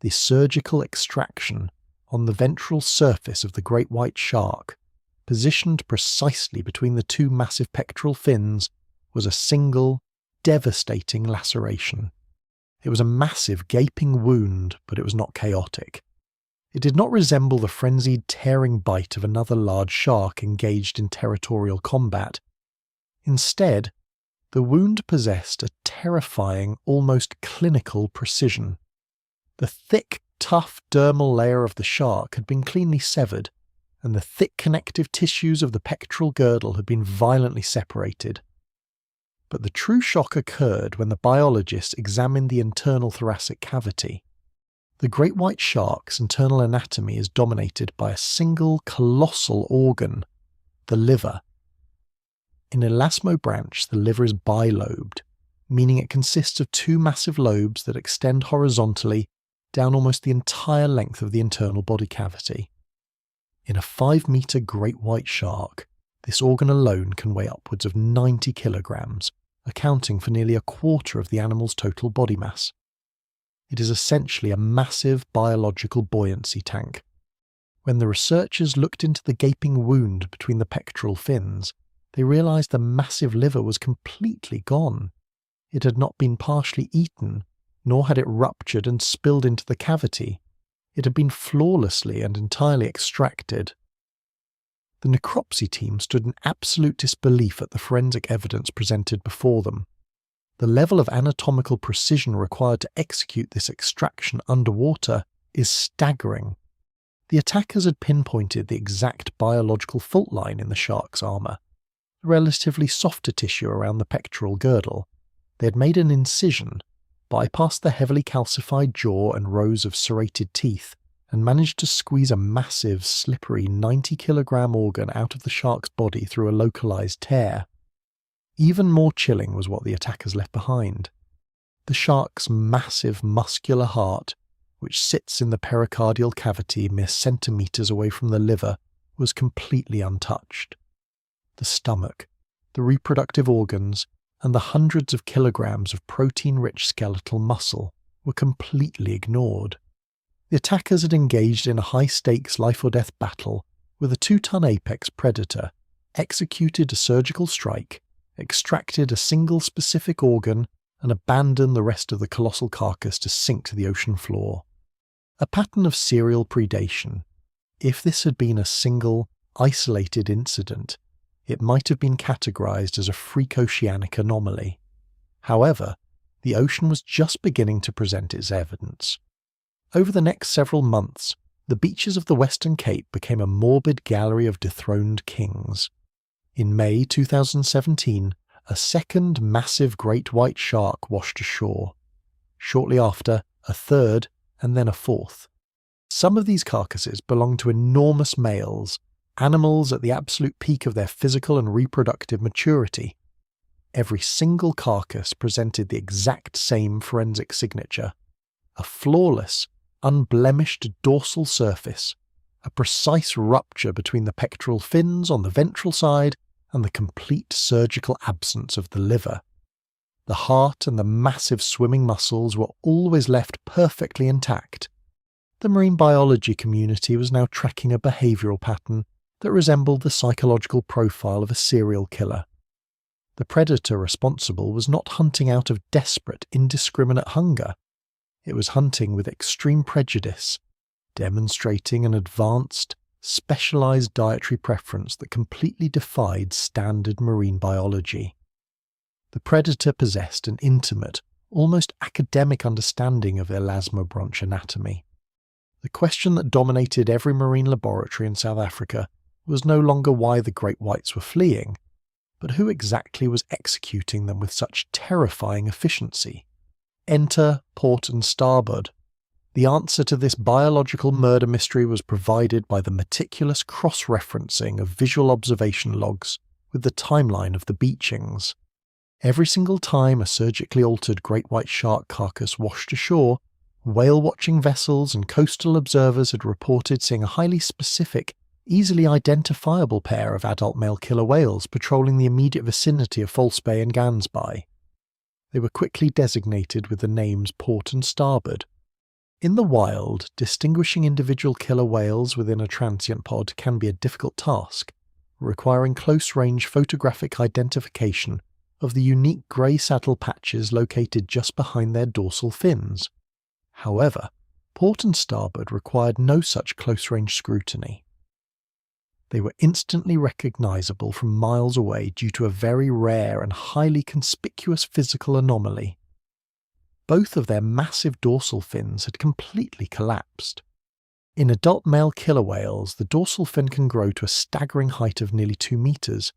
The surgical extraction on the ventral surface of the great white shark, positioned precisely between the two massive pectoral fins, was a single, devastating laceration. It was a massive, gaping wound, but it was not chaotic. It did not resemble the frenzied, tearing bite of another large shark engaged in territorial combat. Instead, the wound possessed a terrifying, almost clinical precision. The thick, tough dermal layer of the shark had been cleanly severed, and the thick connective tissues of the pectoral girdle had been violently separated. But the true shock occurred when the biologists examined the internal thoracic cavity. The great white shark's internal anatomy is dominated by a single colossal organ, the liver. In elasmobranch, the liver is bilobed, meaning it consists of two massive lobes that extend horizontally down almost the entire length of the internal body cavity. In a 5-meter great white shark, this organ alone can weigh upwards of 90 kilograms, accounting for nearly a quarter of the animal's total body mass. It is essentially a massive biological buoyancy tank. When the researchers looked into the gaping wound between the pectoral fins, they realized the massive liver was completely gone. It had not been partially eaten, nor had it ruptured and spilled into the cavity. It had been flawlessly and entirely extracted. The necropsy team stood in absolute disbelief at the forensic evidence presented before them. The level of anatomical precision required to execute this extraction underwater is staggering. The attackers had pinpointed the exact biological fault line in the shark's armour, the relatively softer tissue around the pectoral girdle. They had made an incision, bypassed the heavily calcified jaw and rows of serrated teeth, and managed to squeeze a massive, slippery 90-kilogram organ out of the shark's body through a localized tear. Even more chilling was what the attackers left behind. The shark's massive muscular heart, which sits in the pericardial cavity mere centimeters away from the liver, was completely untouched. The stomach, the reproductive organs, and the hundreds of kilograms of protein-rich skeletal muscle were completely ignored. The attackers had engaged in a high-stakes life-or-death battle with a 2-ton apex predator, executed a surgical strike, extracted a single specific organ, and abandoned the rest of the colossal carcass to sink to the ocean floor. A pattern of serial predation. If this had been a single, isolated incident, it might have been categorized as a freak oceanic anomaly. However, the ocean was just beginning to present its evidence. Over the next several months, the beaches of the Western Cape became a morbid gallery of dethroned kings. In May 2017, a second massive great white shark washed ashore. Shortly after, a third, and then a fourth. Some of these carcasses belonged to enormous males, animals at the absolute peak of their physical and reproductive maturity. Every single carcass presented the exact same forensic signature: a flawless, unblemished dorsal surface, a precise rupture between the pectoral fins on the ventral side, and the complete surgical absence of the liver. The heart and the massive swimming muscles were always left perfectly intact. The marine biology community was now tracking a behavioural pattern that resembled the psychological profile of a serial killer. The predator responsible was not hunting out of desperate, indiscriminate hunger. It was hunting with extreme prejudice, demonstrating an advanced, specialized dietary preference that completely defied standard marine biology. The predator possessed an intimate, almost academic understanding of elasmobranch anatomy. The question that dominated every marine laboratory in South Africa was no longer why the great whites were fleeing, but who exactly was executing them with such terrifying efficiency. Enter Port and Starboard. The answer to this biological murder mystery was provided by the meticulous cross-referencing of visual observation logs with the timeline of the beachings. Every single time a surgically altered great white shark carcass washed ashore, whale-watching vessels and coastal observers had reported seeing a highly specific, easily identifiable pair of adult male killer whales patrolling the immediate vicinity of False Bay and Gansby. They were quickly designated with the names Port and Starboard. In the wild, distinguishing individual killer whales within a transient pod can be a difficult task, requiring close-range photographic identification of the unique grey saddle patches located just behind their dorsal fins. However, Port and Starboard required no such close-range scrutiny. They were instantly recognizable from miles away due to a very rare and highly conspicuous physical anomaly. Both of their massive dorsal fins had completely collapsed. In adult male killer whales, the dorsal fin can grow to a staggering height of nearly 2 meters.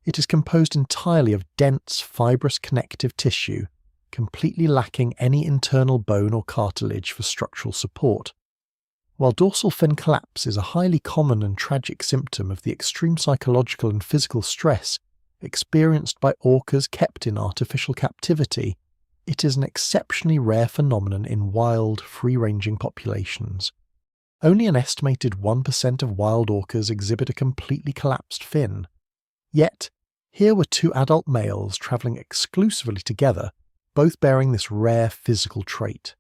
It is composed entirely of dense, fibrous connective tissue, completely lacking any internal bone or cartilage for structural support. While dorsal fin collapse is a highly common and tragic symptom of the extreme psychological and physical stress experienced by orcas kept in artificial captivity, it is an exceptionally rare phenomenon in wild, free-ranging populations. Only an estimated 1% of wild orcas exhibit a completely collapsed fin. Yet, here were 2 adult males travelling exclusively together, both bearing this rare physical trait.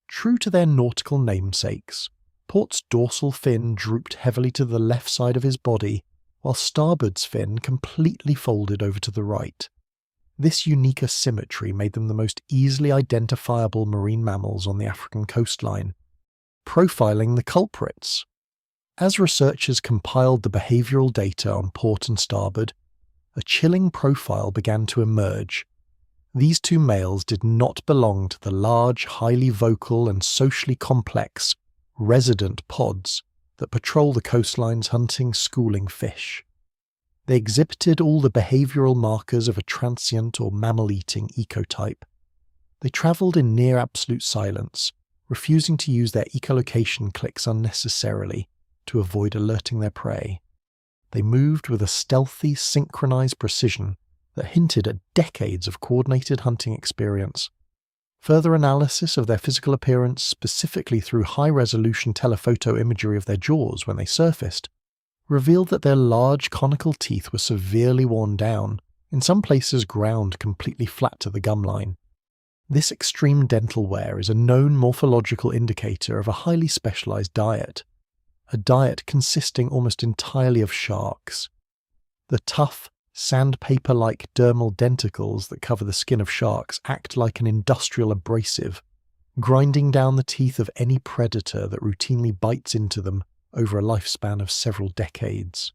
True to their nautical namesakes, Port's dorsal fin drooped heavily to the left side of his body, while Starboard's fin completely folded over to the right. This unique asymmetry made them the most easily identifiable marine mammals on the African coastline, profiling the culprits. As researchers compiled the behavioural data on Port and Starboard, a chilling profile began to emerge. These two males did not belong to the large, highly vocal and socially complex resident pods that patrol the coastlines hunting schooling fish. They exhibited all the behavioural markers of a transient or mammal-eating ecotype. They travelled in near absolute silence, refusing to use their echolocation clicks unnecessarily to avoid alerting their prey. They moved with a stealthy, synchronised precision that hinted at decades of coordinated hunting experience. Further analysis of their physical appearance, specifically through high-resolution telephoto imagery of their jaws when they surfaced, revealed that their large conical teeth were severely worn down, in some places ground completely flat to the gum line. This extreme dental wear is a known morphological indicator of a highly specialised diet, a diet consisting almost entirely of sharks. The tough, sandpaper-like dermal denticles that cover the skin of sharks act like an industrial abrasive, grinding down the teeth of any predator that routinely bites into them over a lifespan of several decades.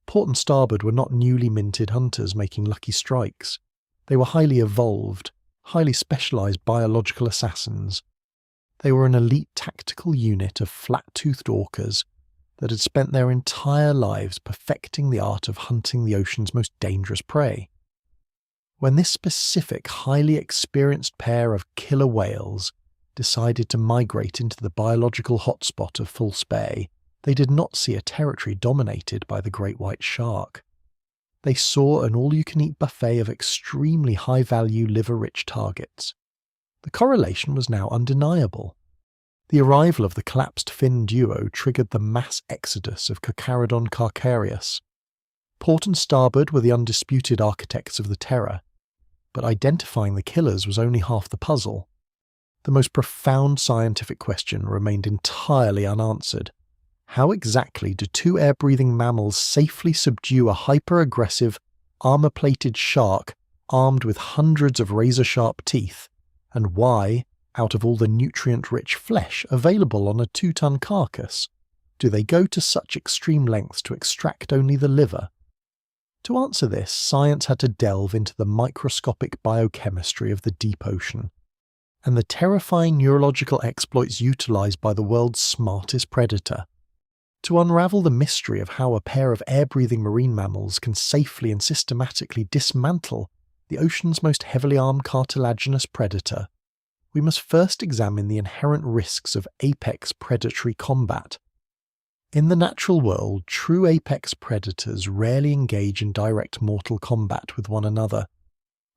Port and Starboard were not newly minted hunters making lucky strikes. They were highly evolved, highly specialised biological assassins. They were an elite tactical unit of flat-toothed orcas that had spent their entire lives perfecting the art of hunting the ocean's most dangerous prey. When this specific, highly experienced pair of killer whales decided to migrate into the biological hotspot of False Bay, they did not see a territory dominated by the great white shark. They saw an all-you-can-eat buffet of extremely high-value liver-rich targets. The correlation was now undeniable. The arrival of the collapsed fin duo triggered the mass exodus of Carcharodon carcarius. Port and Starboard were the undisputed architects of the terror, but identifying the killers was only half the puzzle. The most profound scientific question remained entirely unanswered. How exactly do two air-breathing mammals safely subdue a hyper-aggressive, armour-plated shark armed with hundreds of razor-sharp teeth, and why, out of all the nutrient-rich flesh available on a 2-ton carcass, do they go to such extreme lengths to extract only the liver? To answer this, science had to delve into the microscopic biochemistry of the deep ocean, and the terrifying neurological exploits utilised by the world's smartest predator. To unravel the mystery of how a pair of air-breathing marine mammals can safely and systematically dismantle the ocean's most heavily armed cartilaginous predator, we must first examine the inherent risks of apex predatory combat. In the natural world, true apex predators rarely engage in direct mortal combat with one another.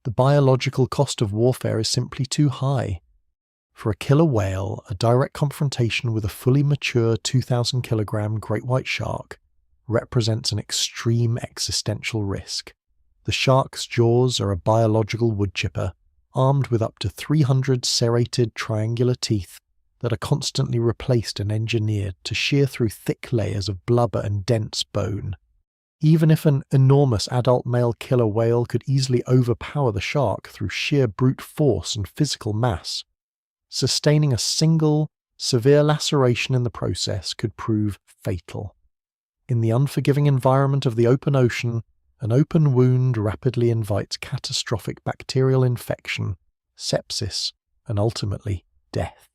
The biological cost of warfare is simply too high. For a killer whale, a direct confrontation with a fully mature 2,000-kilogram great white shark represents an extreme existential risk. The shark's jaws are a biological woodchipper, armed with up to 300 serrated triangular teeth that are constantly replaced and engineered to shear through thick layers of blubber and dense bone. Even if an enormous adult male killer whale could easily overpower the shark through sheer brute force and physical mass, sustaining a single, severe laceration in the process could prove fatal. In the unforgiving environment of the open ocean, an open wound rapidly invites catastrophic bacterial infection, sepsis, and ultimately death.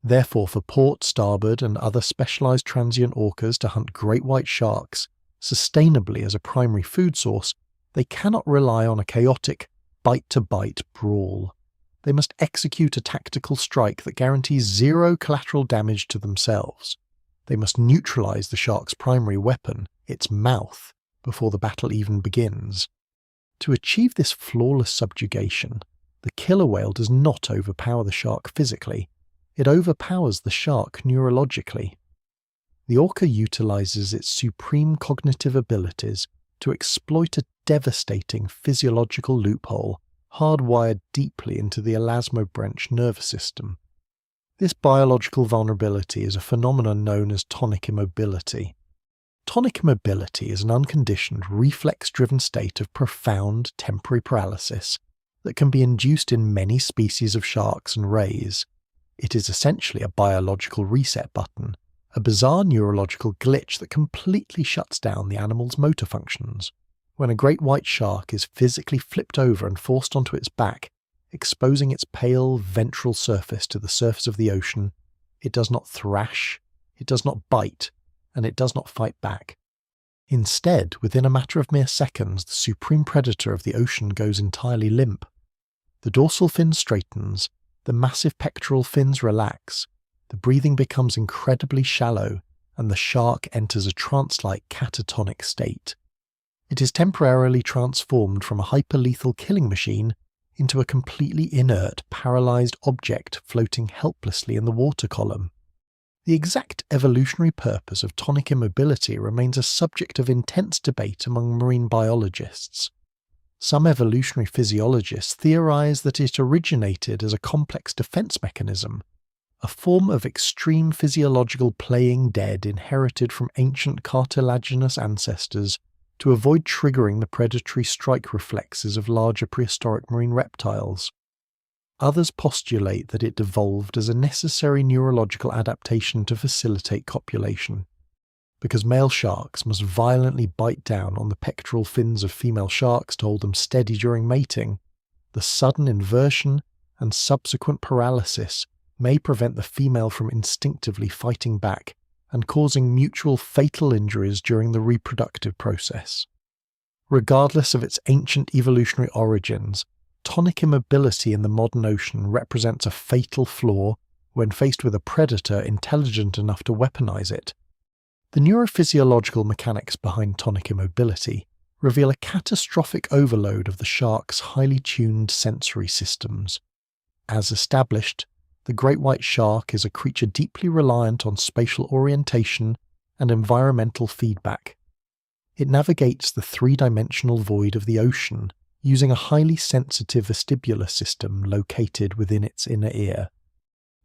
Therefore, for Port, Starboard, and other specialised transient orcas to hunt great white sharks sustainably as a primary food source, they cannot rely on a chaotic, bite-to-bite brawl. They must execute a tactical strike that guarantees zero collateral damage to themselves. They must neutralise the shark's primary weapon, its mouth, before the battle even begins. To achieve this flawless subjugation, the killer whale does not overpower the shark physically, it overpowers the shark neurologically. The orca utilises its supreme cognitive abilities to exploit a devastating physiological loophole hardwired deeply into the elasmobranch nervous system. This biological vulnerability is a phenomenon known as tonic immobility. Tonic immobility is an unconditioned, reflex-driven state of profound temporary paralysis that can be induced in many species of sharks and rays. It is essentially a biological reset button, a bizarre neurological glitch that completely shuts down the animal's motor functions. When a great white shark is physically flipped over and forced onto its back, exposing its pale ventral surface to the surface of the ocean, it does not thrash, it does not bite, and it does not fight back. Instead, within a matter of mere seconds, the supreme predator of the ocean goes entirely limp. The dorsal fin straightens, the massive pectoral fins relax, the breathing becomes incredibly shallow, and the shark enters a trance-like catatonic state. It is temporarily transformed from a hyperlethal killing machine into a completely inert, paralyzed object floating helplessly in the water column. The exact evolutionary purpose of tonic immobility remains a subject of intense debate among marine biologists. Some evolutionary physiologists theorize that it originated as a complex defense mechanism, a form of extreme physiological playing dead inherited from ancient cartilaginous ancestors to avoid triggering the predatory strike reflexes of larger prehistoric marine reptiles. Others postulate that it evolved as a necessary neurological adaptation to facilitate copulation. Because male sharks must violently bite down on the pectoral fins of female sharks to hold them steady during mating, the sudden inversion and subsequent paralysis may prevent the female from instinctively fighting back and causing mutual fatal injuries during the reproductive process. Regardless of its ancient evolutionary origins, tonic immobility in the modern ocean represents a fatal flaw when faced with a predator intelligent enough to weaponize it. The neurophysiological mechanics behind tonic immobility reveal a catastrophic overload of the shark's highly tuned sensory systems. As established, the great white shark is a creature deeply reliant on spatial orientation and environmental feedback. It navigates the three-dimensional void of the ocean using a highly sensitive vestibular system located within its inner ear.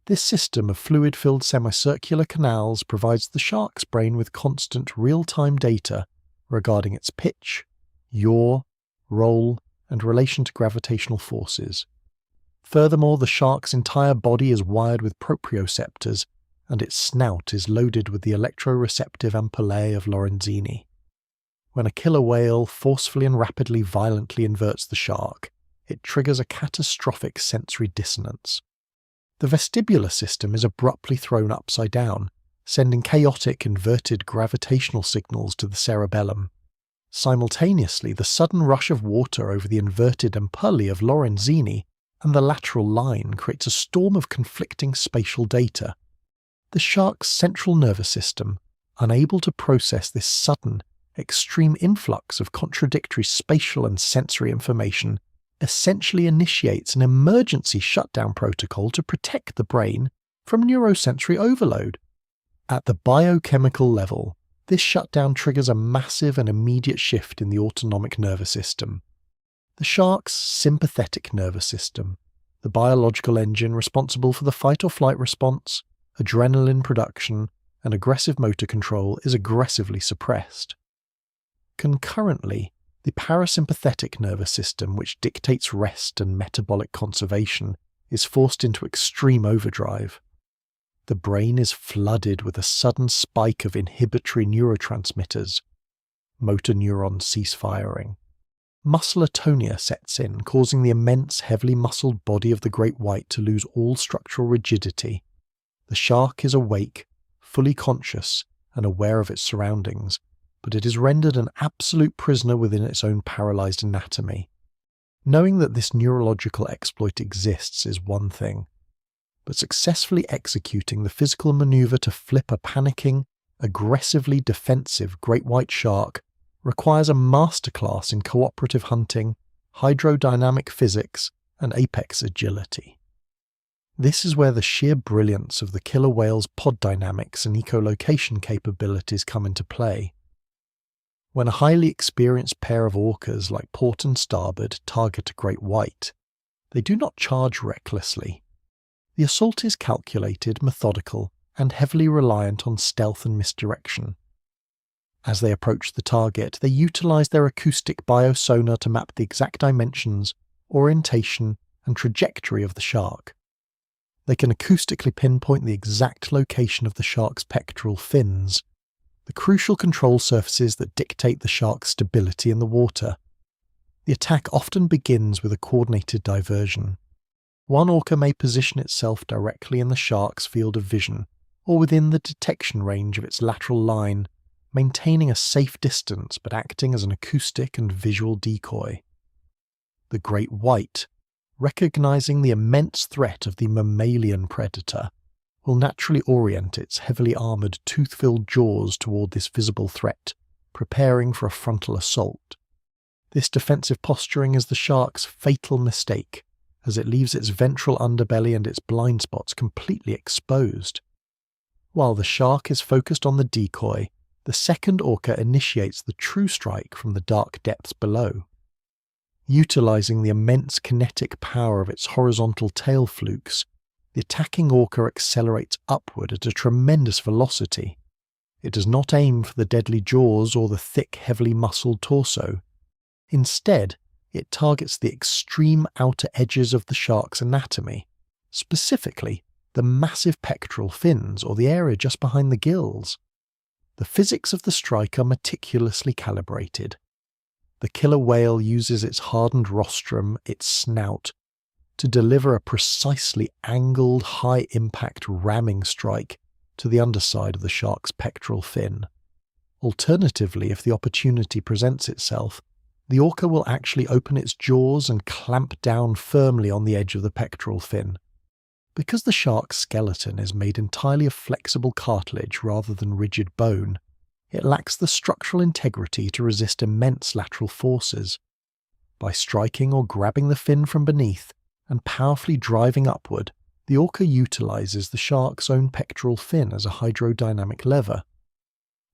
This system of fluid-filled semicircular canals provides the shark's brain with constant real-time data regarding its pitch, yaw, roll, and relation to gravitational forces. Furthermore, the shark's entire body is wired with proprioceptors, and its snout is loaded with the electroreceptive ampullae of Lorenzini. When a killer whale forcefully and rapidly violently inverts the shark, it triggers a catastrophic sensory dissonance. The vestibular system is abruptly thrown upside down, sending chaotic inverted gravitational signals to the cerebellum. Simultaneously, the sudden rush of water over the inverted ampullae of Lorenzini and the lateral line creates a storm of conflicting spatial data. The shark's central nervous system, unable to process this sudden, extreme influx of contradictory spatial and sensory information, essentially initiates an emergency shutdown protocol to protect the brain from neurosensory overload. At the biochemical level, this shutdown triggers a massive and immediate shift in the autonomic nervous system. The shark's sympathetic nervous system, the biological engine responsible for the fight-or-flight response, adrenaline production, and aggressive motor control, is aggressively suppressed. Concurrently, the parasympathetic nervous system, which dictates rest and metabolic conservation, is forced into extreme overdrive. The brain is flooded with a sudden spike of inhibitory neurotransmitters. Motor neurons cease firing. Muscle atonia sets in, causing the immense, heavily muscled body of the great white to lose all structural rigidity. The shark is awake, fully conscious, and aware of its surroundings, but it is rendered an absolute prisoner within its own paralyzed anatomy. Knowing that this neurological exploit exists is one thing, but successfully executing the physical maneuver to flip a panicking, aggressively defensive great white shark requires a masterclass in cooperative hunting, hydrodynamic physics, and apex agility. This is where the sheer brilliance of the killer whale's pod dynamics and echolocation capabilities come into play. When a highly experienced pair of orcas like Port and Starboard target a great white, they do not charge recklessly. The assault is calculated, methodical, and heavily reliant on stealth and misdirection. As they approach the target, they utilize their acoustic biosonar to map the exact dimensions, orientation, and trajectory of the shark. They can acoustically pinpoint the exact location of the shark's pectoral fins, the crucial control surfaces that dictate the shark's stability in the water. The attack often begins with a coordinated diversion. One orca may position itself directly in the shark's field of vision, or within the detection range of its lateral line, maintaining a safe distance but acting as an acoustic and visual decoy. The great white, recognizing the immense threat of the mammalian predator, will naturally orient its heavily armoured, tooth-filled jaws toward this visible threat, preparing for a frontal assault. This defensive posturing is the shark's fatal mistake, as it leaves its ventral underbelly and its blind spots completely exposed. While the shark is focused on the decoy, the second orca initiates the true strike from the dark depths below. Utilizing the immense kinetic power of its horizontal tail flukes, the attacking orca accelerates upward at a tremendous velocity. It does not aim for the deadly jaws or the thick, heavily muscled torso. Instead, it targets the extreme outer edges of the shark's anatomy, specifically the massive pectoral fins or the area just behind the gills. The physics of the strike are meticulously calibrated. The killer whale uses its hardened rostrum, its snout, to deliver a precisely angled, high-impact ramming strike to the underside of the shark's pectoral fin. Alternatively, if the opportunity presents itself, the orca will actually open its jaws and clamp down firmly on the edge of the pectoral fin. Because the shark's skeleton is made entirely of flexible cartilage rather than rigid bone, it lacks the structural integrity to resist immense lateral forces. By striking or grabbing the fin from beneath and powerfully driving upward, the orca utilizes the shark's own pectoral fin as a hydrodynamic lever.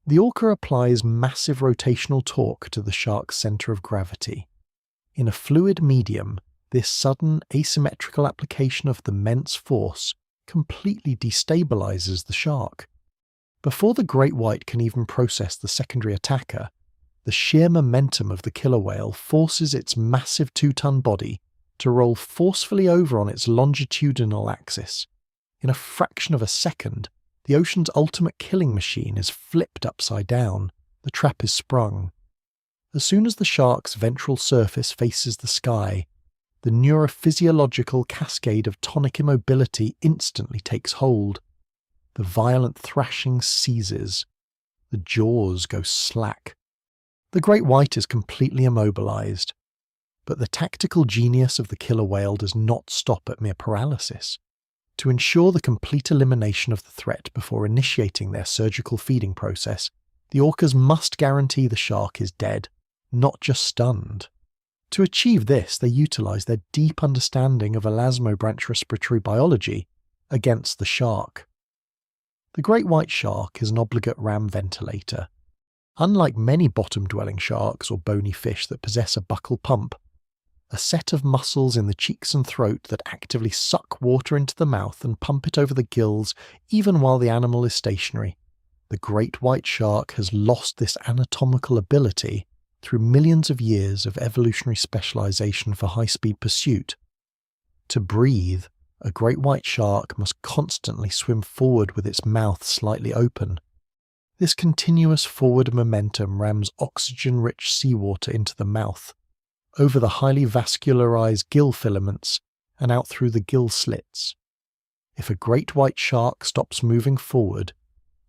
The orca applies massive rotational torque to the shark's center of gravity. In a fluid medium, this sudden asymmetrical application of the immense force completely destabilizes the shark. Before the great white can even process the secondary attacker, the sheer momentum of the killer whale forces its massive 2-ton body to roll forcefully over on its longitudinal axis. In a fraction of a second, the ocean's ultimate killing machine is flipped upside down. The trap is sprung. As soon as the shark's ventral surface faces the sky, the neurophysiological cascade of tonic immobility instantly takes hold. The violent thrashing ceases. The jaws go slack. The great white is completely immobilized. But the tactical genius of the killer whale does not stop at mere paralysis. To ensure the complete elimination of the threat before initiating their surgical feeding process, the orcas must guarantee the shark is dead, not just stunned. To achieve this, they utilize their deep understanding of elasmobranch respiratory biology against the shark. The great white shark is an obligate ram ventilator. Unlike many bottom-dwelling sharks or bony fish that possess a buccal pump, a set of muscles in the cheeks and throat that actively suck water into the mouth and pump it over the gills even while the animal is stationary, the great white shark has lost this anatomical ability through millions of years of evolutionary specialization for high-speed pursuit. To breathe, a great white shark must constantly swim forward with its mouth slightly open. This continuous forward momentum rams oxygen-rich seawater into the mouth, over the highly vascularized gill filaments and out through the gill slits. If a great white shark stops moving forward,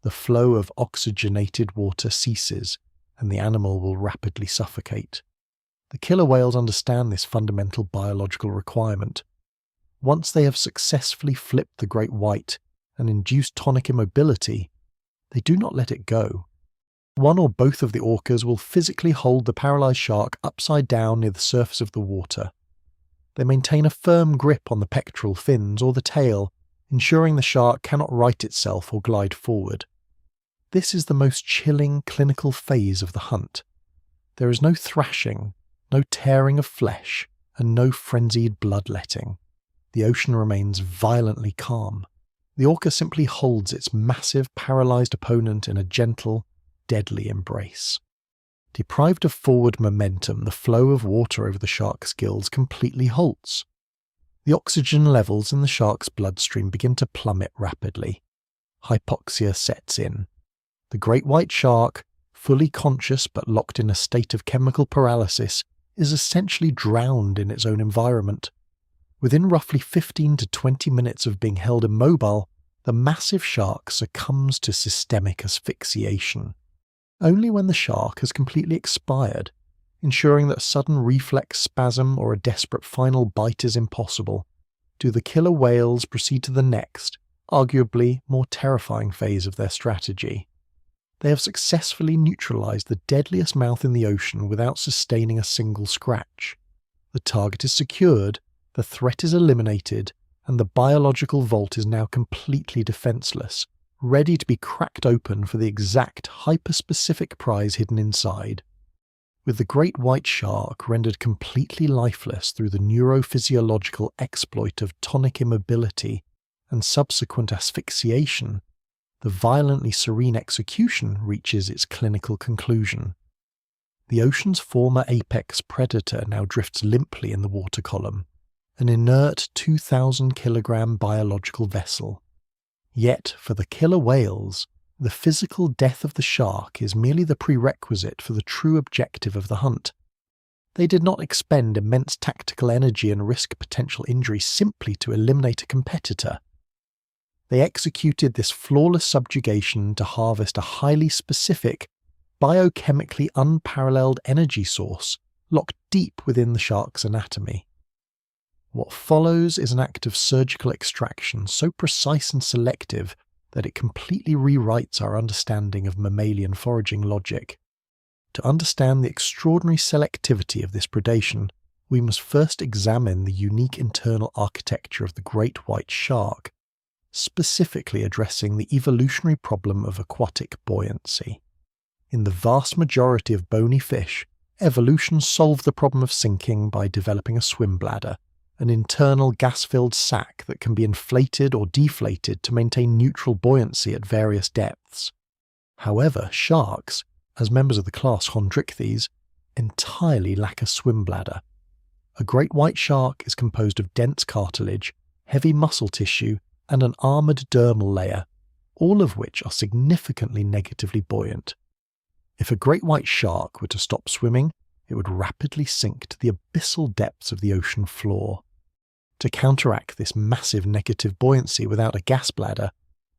the flow of oxygenated water ceases and the animal will rapidly suffocate. The killer whales understand this fundamental biological requirement. Once they have successfully flipped the great white and induced tonic immobility, they do not let it go. One or both of the orcas will physically hold the paralyzed shark upside down near the surface of the water. They maintain a firm grip on the pectoral fins or the tail, ensuring the shark cannot right itself or glide forward. This is the most chilling clinical phase of the hunt. There is no thrashing, no tearing of flesh, and no frenzied bloodletting. the ocean remains violently calm. The orca simply holds its massive, paralyzed opponent in a gentle, deadly embrace. Deprived of forward momentum, the flow of water over the shark's gills completely halts. The oxygen levels in the shark's bloodstream begin to plummet rapidly. Hypoxia sets in. The great white shark, fully conscious but locked in a state of chemical paralysis, is essentially drowned in its own environment. Within roughly 15 to 20 minutes of being held immobile, the massive shark succumbs to systemic asphyxiation. Only when the shark has completely expired, ensuring that a sudden reflex spasm or a desperate final bite is impossible, do the killer whales proceed to the next, arguably more terrifying phase of their strategy. They have successfully neutralized the deadliest mouth in the ocean without sustaining a single scratch. The target is secured, the threat is eliminated, and the biological vault is now completely defenseless, ready to be cracked open for the exact hyper-specific prize hidden inside. With the great white shark rendered completely lifeless through the neurophysiological exploit of tonic immobility and subsequent asphyxiation, the violently serene execution reaches its clinical conclusion. The ocean's former apex predator now drifts limply in the water column, an inert 2,000-kilogram biological vessel. Yet, for the killer whales, the physical death of the shark is merely the prerequisite for the true objective of the hunt. They did not expend immense tactical energy and risk potential injury simply to eliminate a competitor. They executed this flawless subjugation to harvest a highly specific, biochemically unparalleled energy source locked deep within the shark's anatomy. What follows is an act of surgical extraction so precise and selective that it completely rewrites our understanding of mammalian foraging logic. To understand the extraordinary selectivity of this predation, we must first examine the unique internal architecture of the great white shark, specifically addressing the evolutionary problem of aquatic buoyancy. In the vast majority of bony fish, evolution solved the problem of sinking by developing a swim bladder, an internal gas-filled sac that can be inflated or deflated to maintain neutral buoyancy at various depths. However, sharks, as members of the class Chondrichthyes, entirely lack a swim bladder. A great white shark is composed of dense cartilage, heavy muscle tissue, and an armoured dermal layer, all of which are significantly negatively buoyant. If a great white shark were to stop swimming, it would rapidly sink to the abyssal depths of the ocean floor. To counteract this massive negative buoyancy without a gas bladder,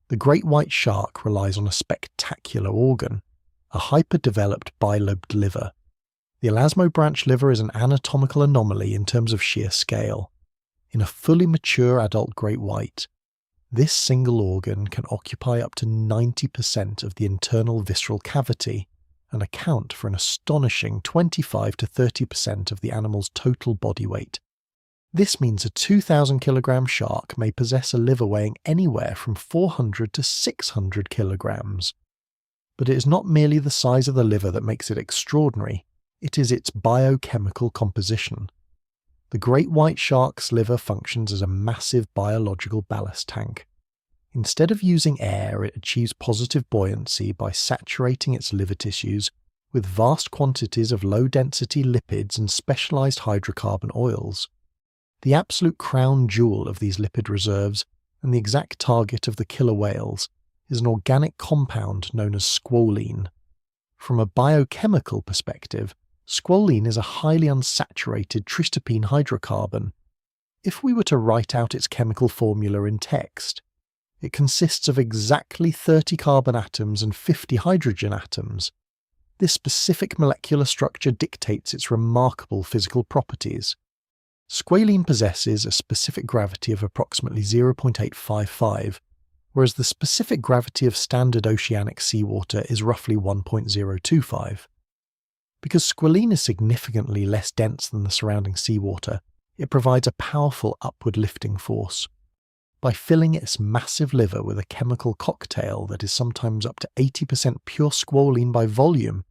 the great white shark relies on a spectacular organ, a hyper-developed bilobed liver. The elasmobranch liver is an anatomical anomaly in terms of sheer scale. In a fully mature adult great white, this single organ can occupy up to 90% of the internal visceral cavity and account for an astonishing 25 to 30% of the animal's total body weight. This means a 2,000-kilogram shark may possess a liver weighing anywhere from 400 to 600 kilograms. But it is not merely the size of the liver that makes it extraordinary, it is its biochemical composition. The great white shark's liver functions as a massive biological ballast tank. Instead of using air, it achieves positive buoyancy by saturating its liver tissues with vast quantities of low-density lipids and specialized hydrocarbon oils. The absolute crown jewel of these lipid reserves, and the exact target of the killer whales, is an organic compound known as squalene. From a biochemical perspective, squalene is a highly unsaturated tryptopene hydrocarbon. If we were to write out its chemical formula in text, it consists of exactly 30 carbon atoms and 50 hydrogen atoms. This specific molecular structure dictates its remarkable physical properties. Squalene possesses a specific gravity of approximately 0.855, whereas the specific gravity of standard oceanic seawater is roughly 1.025. Because squalene is significantly less dense than the surrounding seawater, it provides a powerful upward lifting force. By filling its massive liver with a chemical cocktail that is sometimes up to 80% pure squalene by volume,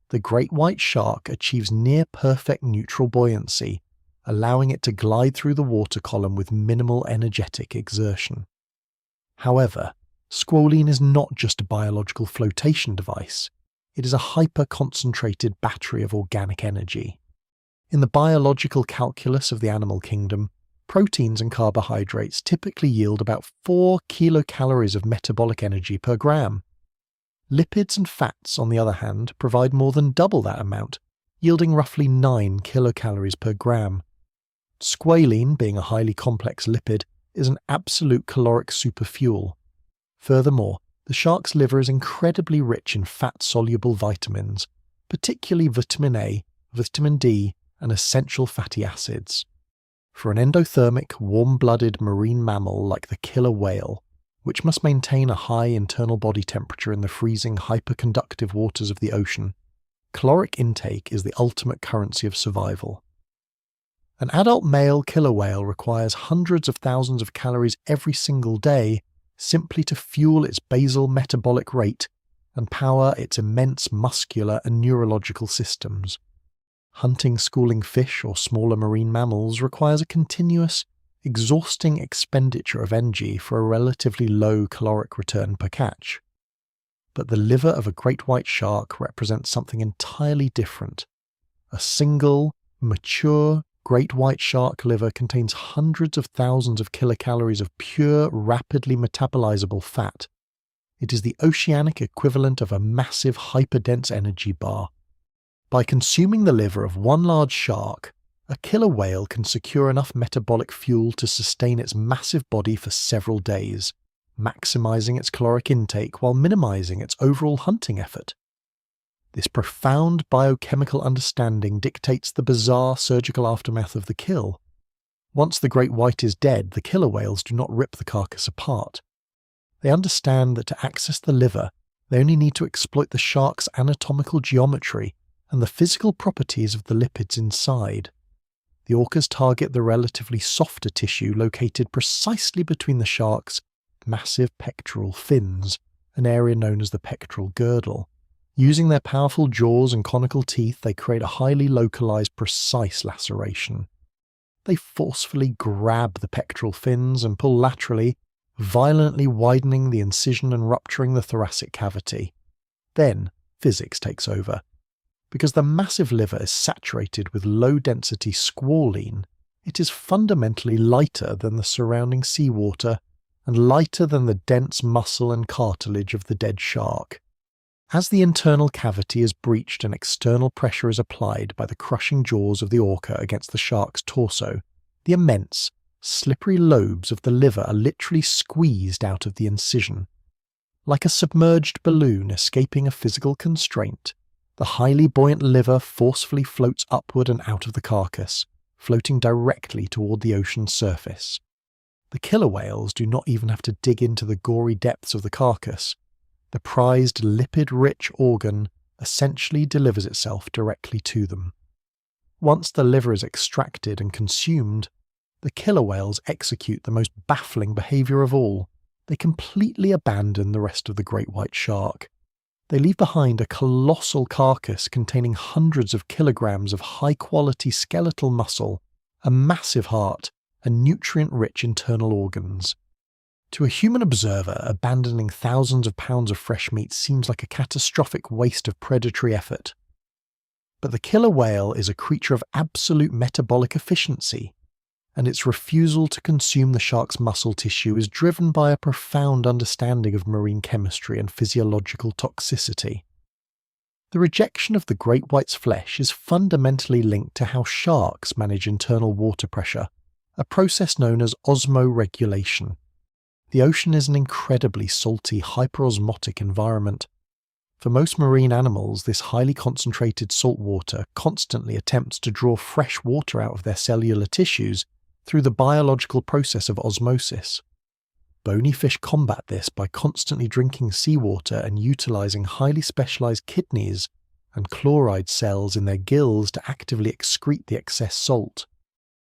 the great white shark achieves near-perfect neutral buoyancy, allowing it to glide through the water column with minimal energetic exertion. However, squalene is not just a biological flotation device, it is a hyper-concentrated battery of organic energy. In the biological calculus of the animal kingdom, proteins and carbohydrates typically yield about 4 kilocalories of metabolic energy per gram. Lipids and fats, on the other hand, provide more than double that amount, yielding roughly 9 kilocalories per gram. Squalene, being a highly complex lipid, is an absolute caloric superfuel. Furthermore, the shark's liver is incredibly rich in fat-soluble vitamins, particularly vitamin A, vitamin D, and essential fatty acids. For an endothermic, warm-blooded marine mammal like the killer whale, which must maintain a high internal body temperature in the freezing hyperconductive waters of the ocean, caloric intake is the ultimate currency of survival. An adult male killer whale requires hundreds of thousands of calories every single day simply to fuel its basal metabolic rate and power its immense muscular and neurological systems. Hunting schooling fish or smaller marine mammals requires a continuous, exhausting expenditure of energy for a relatively low caloric return per catch. But the liver of a great white shark represents something entirely different. A single, mature, great white shark liver contains hundreds of thousands of kilocalories of pure, rapidly metabolizable fat. It is the oceanic equivalent of a massive hyperdense energy bar. By consuming the liver of one large shark, a killer whale can secure enough metabolic fuel to sustain its massive body for several days, maximizing its caloric intake while minimizing its overall hunting effort. This profound biochemical understanding dictates the bizarre surgical aftermath of the kill. Once the great white is dead, the killer whales do not rip the carcass apart. They understand that to access the liver, they only need to exploit the shark's anatomical geometry and the physical properties of the lipids inside. The orcas target the relatively softer tissue located precisely between the shark's massive pectoral fins, an area known as the pectoral girdle. Using their powerful jaws and conical teeth, they create a highly localized, precise laceration. They forcefully grab the pectoral fins and pull laterally, violently widening the incision and rupturing the thoracic cavity. Then, physics takes over. Because the massive liver is saturated with low-density squalene, it is fundamentally lighter than the surrounding seawater and lighter than the dense muscle and cartilage of the dead shark. As the internal cavity is breached and external pressure is applied by the crushing jaws of the orca against the shark's torso, the immense, slippery lobes of the liver are literally squeezed out of the incision. Like a submerged balloon escaping a physical constraint, the highly buoyant liver forcefully floats upward and out of the carcass, floating directly toward the ocean's surface. The killer whales do not even have to dig into the gory depths of the carcass. The prized lipid-rich organ essentially delivers itself directly to them. Once the liver is extracted and consumed, the killer whales execute the most baffling behavior of all. They completely abandon the rest of the great white shark. They leave behind a colossal carcass containing hundreds of kilograms of high-quality skeletal muscle, a massive heart, and nutrient-rich internal organs. To a human observer, abandoning thousands of pounds of fresh meat seems like a catastrophic waste of predatory effort. But the killer whale is a creature of absolute metabolic efficiency, and its refusal to consume the shark's muscle tissue is driven by a profound understanding of marine chemistry and physiological toxicity. The rejection of the great white's flesh is fundamentally linked to how sharks manage internal water pressure, a process known as osmoregulation. The ocean is an incredibly salty, hyperosmotic environment. For most marine animals, this highly concentrated salt water constantly attempts to draw fresh water out of their cellular tissues through the biological process of osmosis. Bony fish combat this by constantly drinking seawater and utilizing highly specialized kidneys and chloride cells in their gills to actively excrete the excess salt.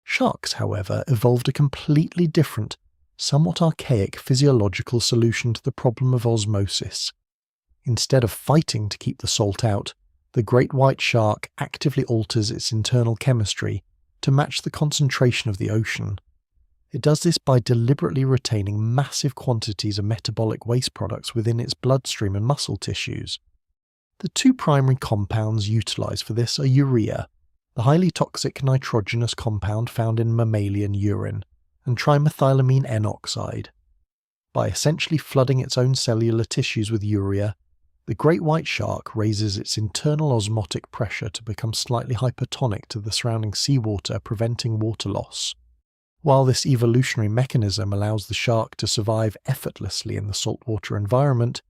Sharks, however, evolved a completely different, somewhat archaic physiological solution to the problem of osmosis. Instead of fighting to keep the salt out, the great white shark actively alters its internal chemistry to match the concentration of the ocean. It does this by deliberately retaining massive quantities of metabolic waste products within its bloodstream and muscle tissues. The two primary compounds utilised for this are urea, the highly toxic nitrogenous compound found in mammalian urine, and trimethylamine N oxide. By essentially flooding its own cellular tissues with urea, the great white shark raises its internal osmotic pressure to become slightly hypertonic to the surrounding seawater, preventing water loss. While this evolutionary mechanism allows the shark to survive effortlessly in the saltwater environment,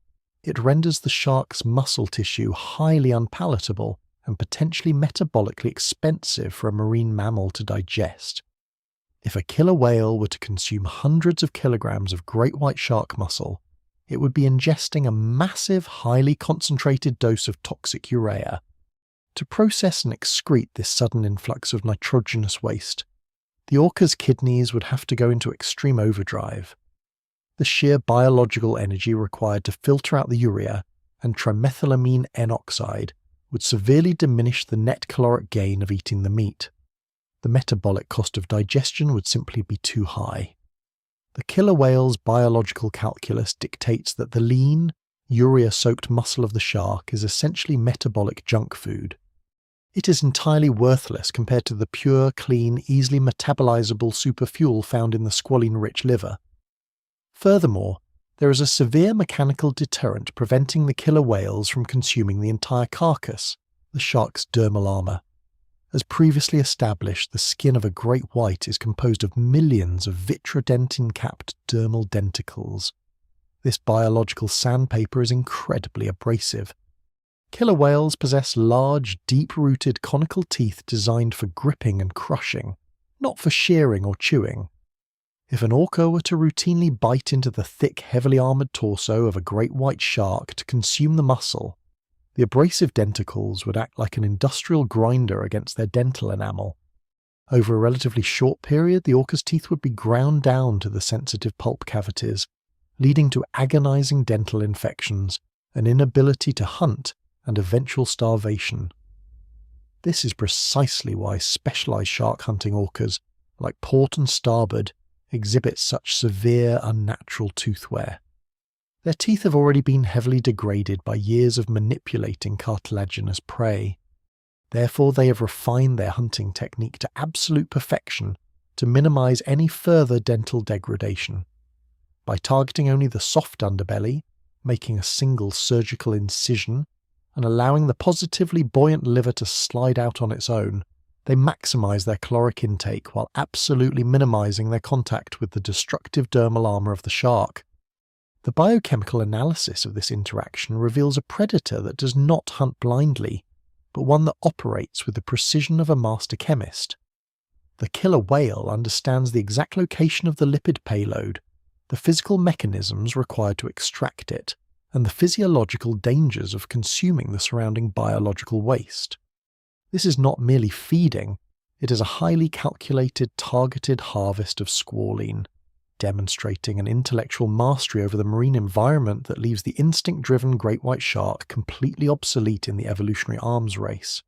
it renders the shark's muscle tissue highly unpalatable and potentially metabolically expensive for a marine mammal to digest. If a killer whale were to consume hundreds of kilograms of great white shark muscle, it would be ingesting a massive, highly concentrated dose of toxic urea. To process and excrete this sudden influx of nitrogenous waste, the orca's kidneys would have to go into extreme overdrive. The sheer biological energy required to filter out the urea and trimethylamine N oxide would severely diminish the net caloric gain of eating the meat. The metabolic cost of digestion would simply be too high. The killer whale's biological calculus dictates that the lean, urea-soaked muscle of the shark is essentially metabolic junk food. It is entirely worthless compared to the pure, clean, easily metabolizable superfuel found in the squalene-rich liver. Furthermore, there is a severe mechanical deterrent preventing the killer whales from consuming the entire carcass, the shark's dermal armor. As previously established, the skin of a great white is composed of millions of vitrodentin-capped dermal denticles. This biological sandpaper is incredibly abrasive. Killer whales possess large, deep-rooted conical teeth designed for gripping and crushing, not for shearing or chewing. If an orca were to routinely bite into the thick, heavily armoured torso of a great white shark to consume the muscle, the abrasive denticles would act like an industrial grinder against their dental enamel. Over a relatively short period, the orca's teeth would be ground down to the sensitive pulp cavities, leading to agonizing dental infections, an inability to hunt, and eventual starvation. This is precisely why specialized shark hunting orcas, like Port and Starboard, exhibit such severe, unnatural tooth wear. Their teeth have already been heavily degraded by years of manipulating cartilaginous prey. Therefore, they have refined their hunting technique to absolute perfection to minimize any further dental degradation. By targeting only the soft underbelly, making a single surgical incision, and allowing the positively buoyant liver to slide out on its own, they maximize their caloric intake while absolutely minimizing their contact with the destructive dermal armor of the shark. The biochemical analysis of this interaction reveals a predator that does not hunt blindly, but one that operates with the precision of a master chemist. The killer whale understands the exact location of the lipid payload, the physical mechanisms required to extract it, and the physiological dangers of consuming the surrounding biological waste. This is not merely feeding, it is a highly calculated, targeted harvest of squalene, demonstrating an intellectual mastery over the marine environment that leaves the instinct-driven great white shark completely obsolete in the evolutionary arms race.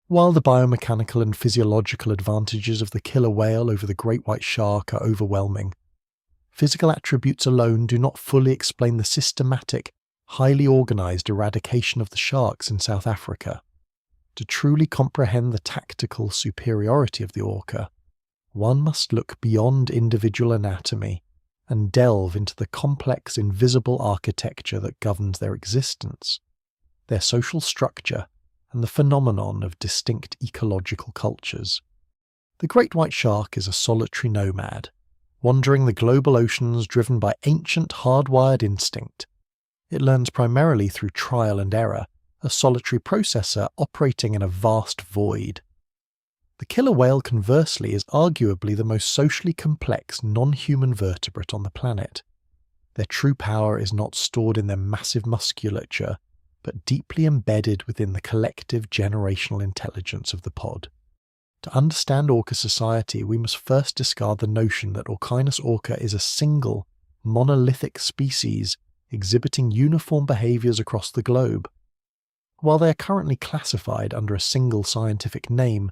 While the biomechanical and physiological advantages of the killer whale over the great white shark are overwhelming, physical attributes alone do not fully explain the systematic, highly organized eradication of the sharks in South Africa. To truly comprehend the tactical superiority of the orca, one must look beyond individual anatomy and delve into the complex invisible architecture that governs their existence, their social structure, and the phenomenon of distinct ecological cultures. The great white shark is a solitary nomad, wandering the global oceans driven by ancient hardwired instinct. It learns primarily through trial and error, a solitary processor operating in a vast void. The killer whale, conversely, is arguably the most socially complex non-human vertebrate on the planet. Their true power is not stored in their massive musculature, but deeply embedded within the collective generational intelligence of the pod. To understand orca society, we must first discard the notion that Orchinus orca is a single, monolithic species exhibiting uniform behaviors across the globe. While they are currently classified under a single scientific name,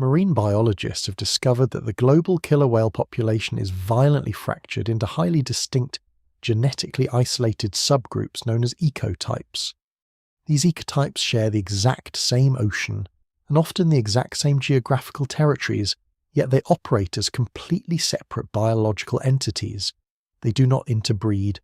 Marine biologists have discovered that the global killer whale population is violently fractured into highly distinct, genetically isolated subgroups known as ecotypes. These ecotypes share the exact same ocean, and often the exact same geographical territories, yet they operate as completely separate biological entities. They do not interbreed,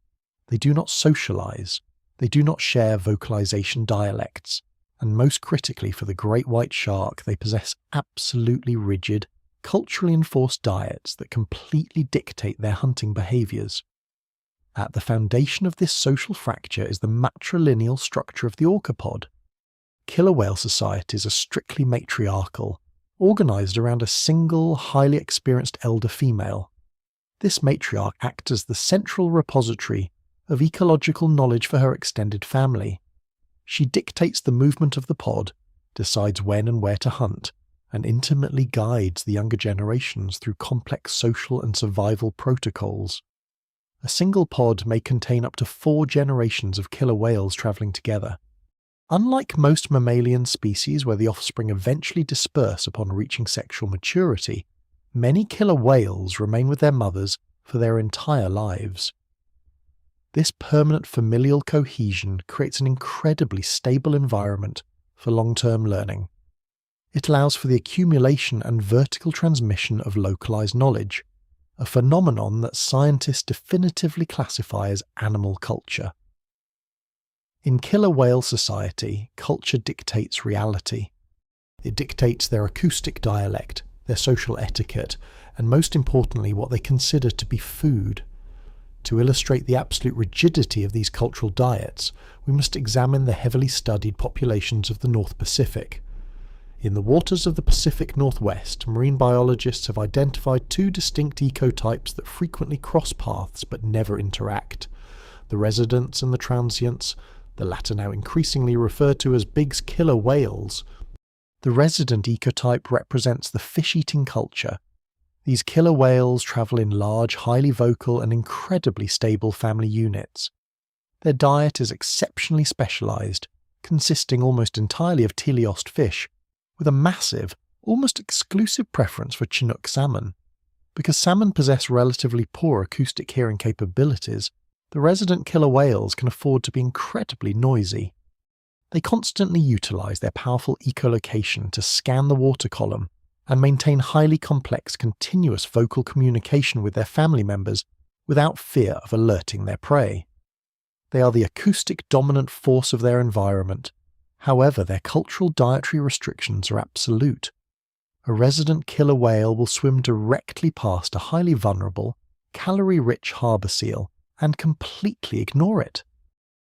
they do not socialize, they do not share vocalization dialects, and most critically for the great white shark, they possess absolutely rigid, culturally enforced diets that completely dictate their hunting behaviors. At the foundation of this social fracture is the matrilineal structure of the orca pod. Killer whale societies are strictly matriarchal, organized around a single, highly experienced elder female. This matriarch acts as the central repository of ecological knowledge for her extended family. She dictates the movement of the pod, decides when and where to hunt, and intimately guides the younger generations through complex social and survival protocols. A single pod may contain up to 4 generations of killer whales travelling together. Unlike most mammalian species where the offspring eventually disperse upon reaching sexual maturity, many killer whales remain with their mothers for their entire lives. This permanent familial cohesion creates an incredibly stable environment for long-term learning. It allows for the accumulation and vertical transmission of localized knowledge, a phenomenon that scientists definitively classify as animal culture. In killer whale society, culture dictates reality. It dictates their acoustic dialect, their social etiquette, and most importantly what they consider to be food. To illustrate the absolute rigidity of these cultural diets, we must examine the heavily studied populations of the North Pacific. In the waters of the Pacific Northwest, marine biologists have identified 2 distinct ecotypes that frequently cross paths but never interact: the residents and the transients, the latter now increasingly referred to as Big's killer whales. The resident ecotype represents the fish-eating culture. These killer whales travel in large, highly vocal and incredibly stable family units. Their diet is exceptionally specialized, consisting almost entirely of teleost fish, with a massive, almost exclusive preference for Chinook salmon. Because salmon possess relatively poor acoustic hearing capabilities, the resident killer whales can afford to be incredibly noisy. They constantly utilize their powerful echolocation to scan the water column and maintain highly complex continuous vocal communication with their family members without fear of alerting their prey. They are the acoustic dominant force of their environment. However, their cultural dietary restrictions are absolute. A resident killer whale will swim directly past a highly vulnerable, calorie-rich harbour seal and completely ignore it.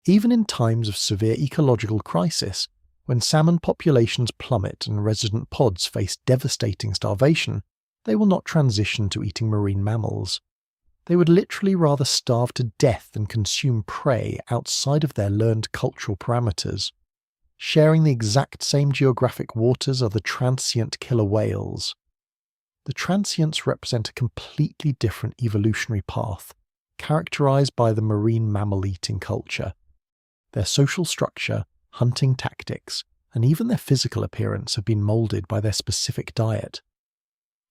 Even in times of severe ecological crisis, when salmon populations plummet and resident pods face devastating starvation, they will not transition to eating marine mammals. They would literally rather starve to death than consume prey outside of their learned cultural parameters. Sharing the exact same geographic waters are the transient killer whales. The transients represent a completely different evolutionary path, characterized by the marine mammal-eating culture. Their social structure, hunting tactics, and even their physical appearance have been molded by their specific diet.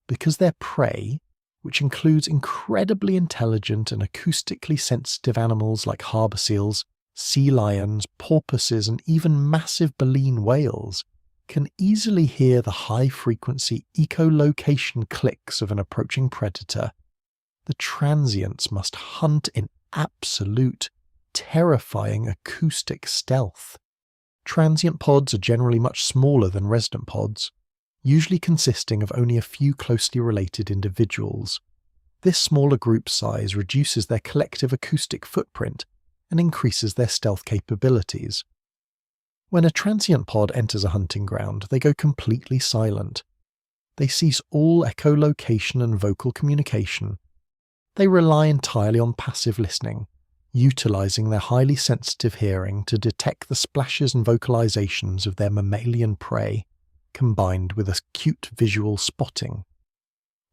Because their prey, which includes incredibly intelligent and acoustically sensitive animals like harbour seals, sea lions, porpoises, and even massive baleen whales, can easily hear the high-frequency echolocation clicks of an approaching predator, the transients must hunt in absolute, terrifying acoustic stealth. Transient pods are generally much smaller than resident pods, usually consisting of only a few closely related individuals. This smaller group size reduces their collective acoustic footprint and increases their stealth capabilities. When a transient pod enters a hunting ground, they go completely silent. They cease all echolocation and vocal communication. They rely entirely on passive listening, utilizing their highly sensitive hearing to detect the splashes and vocalizations of their mammalian prey, combined with acute visual spotting.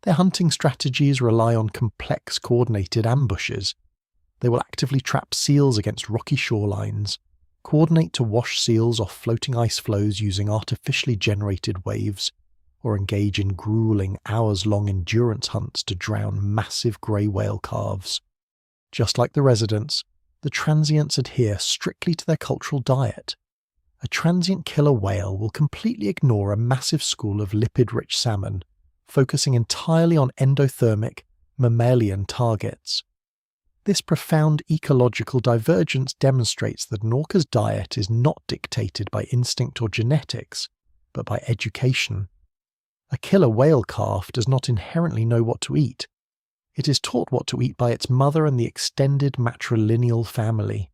Their hunting strategies rely on complex coordinated ambushes. They will actively trap seals against rocky shorelines, coordinate to wash seals off floating ice floes using artificially generated waves, or engage in grueling, hours-long endurance hunts to drown massive grey whale calves. Just like the residents, the transients adhere strictly to their cultural diet. A transient killer whale will completely ignore a massive school of lipid-rich salmon, focusing entirely on endothermic, mammalian targets. This profound ecological divergence demonstrates that an orca's diet is not dictated by instinct or genetics, but by education. A killer whale calf does not inherently know what to eat. It is taught what to eat by its mother and the extended matrilineal family.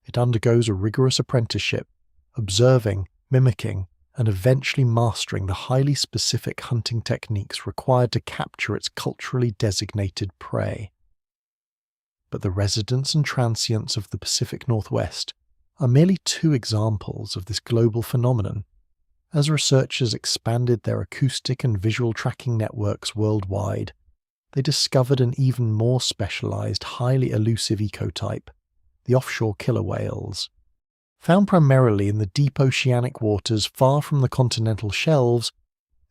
It undergoes a rigorous apprenticeship, observing, mimicking, and eventually mastering the highly specific hunting techniques required to capture its culturally designated prey. But the residents and transients of the Pacific Northwest are merely two examples of this global phenomenon. As researchers expanded their acoustic and visual tracking networks worldwide, they discovered an even more specialized, highly elusive ecotype, the offshore killer whales. Found primarily in the deep oceanic waters far from the continental shelves,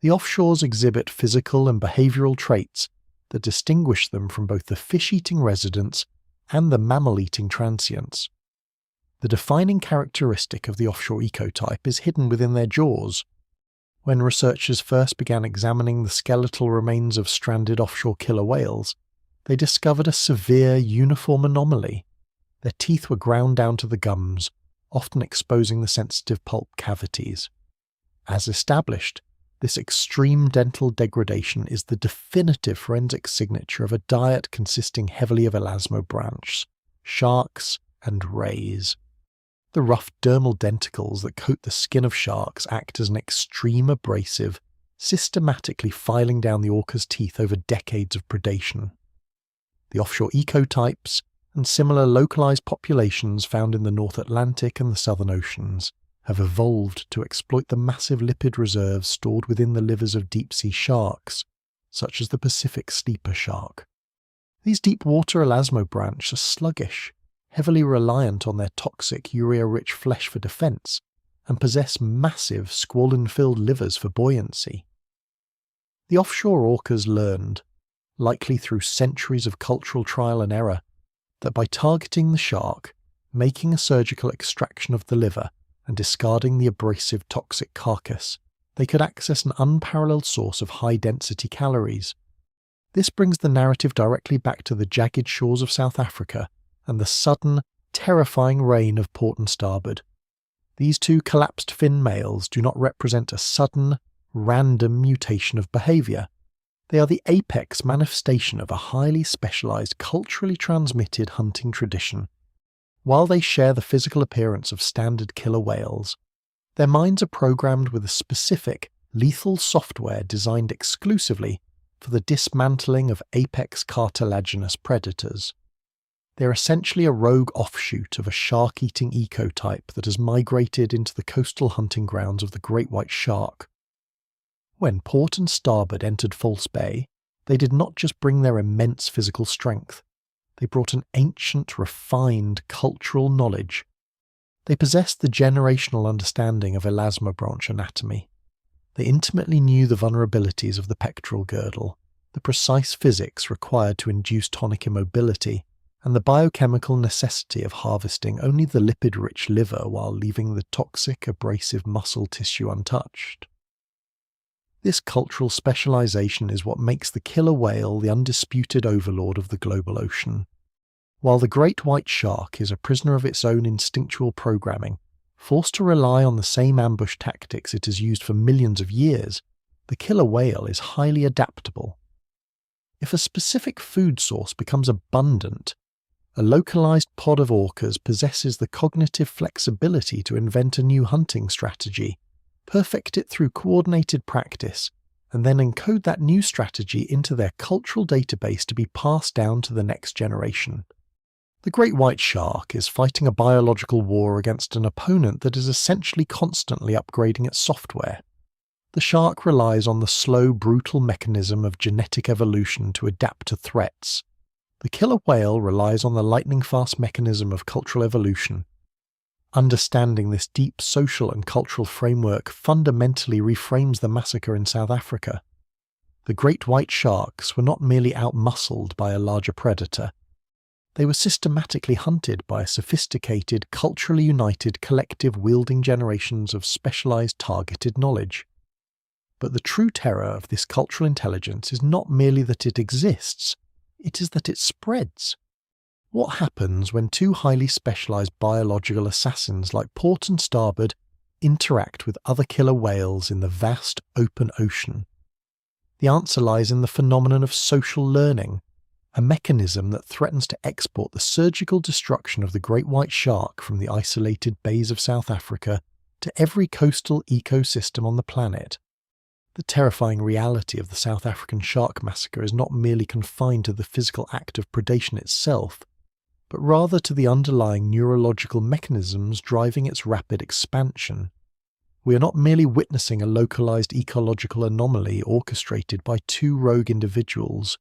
the offshores exhibit physical and behavioral traits that distinguish them from both the fish-eating residents and the mammal-eating transients. The defining characteristic of the offshore ecotype is hidden within their jaws. When researchers first began examining the skeletal remains of stranded offshore killer whales, they discovered a severe uniform anomaly. Their teeth were ground down to the gums, often exposing the sensitive pulp cavities. As established, this extreme dental degradation is the definitive forensic signature of a diet consisting heavily of elasmobranchs, sharks, and rays. The rough dermal denticles that coat the skin of sharks act as an extreme abrasive, systematically filing down the orca's teeth over decades of predation. The offshore ecotypes and similar localized populations found in the North Atlantic and the Southern Oceans have evolved to exploit the massive lipid reserves stored within the livers of deep-sea sharks, such as the Pacific sleeper shark. These deep-water elasmobranchs are sluggish, heavily reliant on their toxic urea-rich flesh for defense, and possess massive squalene-filled livers for buoyancy. The offshore orcas learned, likely through centuries of cultural trial and error, that by targeting the shark, making a surgical extraction of the liver, and discarding the abrasive toxic carcass, they could access an unparalleled source of high-density calories. This brings the narrative directly back to the jagged shores of South Africa and the sudden, terrifying reign of Port and Starboard. These two collapsed fin males do not represent a sudden, random mutation of behaviour. They are the apex manifestation of a highly specialised, culturally transmitted hunting tradition. While they share the physical appearance of standard killer whales, their minds are programmed with a specific, lethal software designed exclusively for the dismantling of apex cartilaginous predators. They're essentially a rogue offshoot of a shark-eating ecotype that has migrated into the coastal hunting grounds of the GreatWhiteShark. When Port and Starboard entered False Bay, they did not just bring their immense physical strength. They brought an ancient, refined cultural knowledge. They possessed the generational understanding of elasmobranch anatomy. They intimately knew the vulnerabilities of the pectoral girdle, the precise physics required to induce tonic immobility, and the biochemical necessity of harvesting only the lipid-rich liver while leaving the toxic, abrasive muscle tissue untouched. This cultural specialization is what makes the killer whale the undisputed overlord of the global ocean. While the great white shark is a prisoner of its own instinctual programming, forced to rely on the same ambush tactics it has used for millions of years, the killer whale is highly adaptable. If a specific food source becomes abundant, a localized pod of orcas possesses the cognitive flexibility to invent a new hunting strategy, perfect it through coordinated practice, and then encode that new strategy into their cultural database to be passed down to the next generation. The great white shark is fighting a biological war against an opponent that is essentially constantly upgrading its software. The shark relies on the slow, brutal mechanism of genetic evolution to adapt to threats. The killer whale relies on the lightning-fast mechanism of cultural evolution. Understanding this deep social and cultural framework fundamentally reframes the massacre in South Africa. The great white sharks were not merely outmuscled by a larger predator. They were systematically hunted by a sophisticated, culturally united collective wielding generations of specialized targeted knowledge. But the true terror of this cultural intelligence is not merely that it exists, it is that it spreads. What happens when two highly specialized biological assassins like Port and Starboard interact with other killer whales in the vast open ocean? The answer lies in the phenomenon of social learning, a mechanism that threatens to export the surgical destruction of the great white shark from the isolated bays of South Africa to every coastal ecosystem on the planet. The terrifying reality of the South African shark massacre is not merely confined to the physical act of predation itself, but rather to the underlying neurological mechanisms driving its rapid expansion. We are not merely witnessing a localized ecological anomaly orchestrated by two rogue individuals.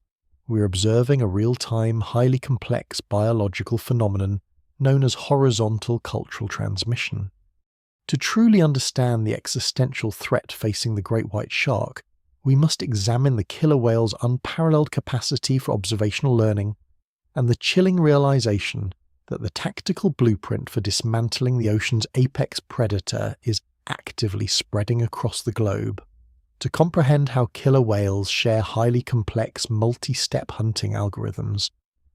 We are observing a real-time, highly complex biological phenomenon known as horizontal cultural transmission. To truly understand the existential threat facing the great white shark, we must examine the killer whale's unparalleled capacity for observational learning and the chilling realization that the tactical blueprint for dismantling the ocean's apex predator is actively spreading across the globe. To comprehend how killer whales share highly complex multi-step hunting algorithms,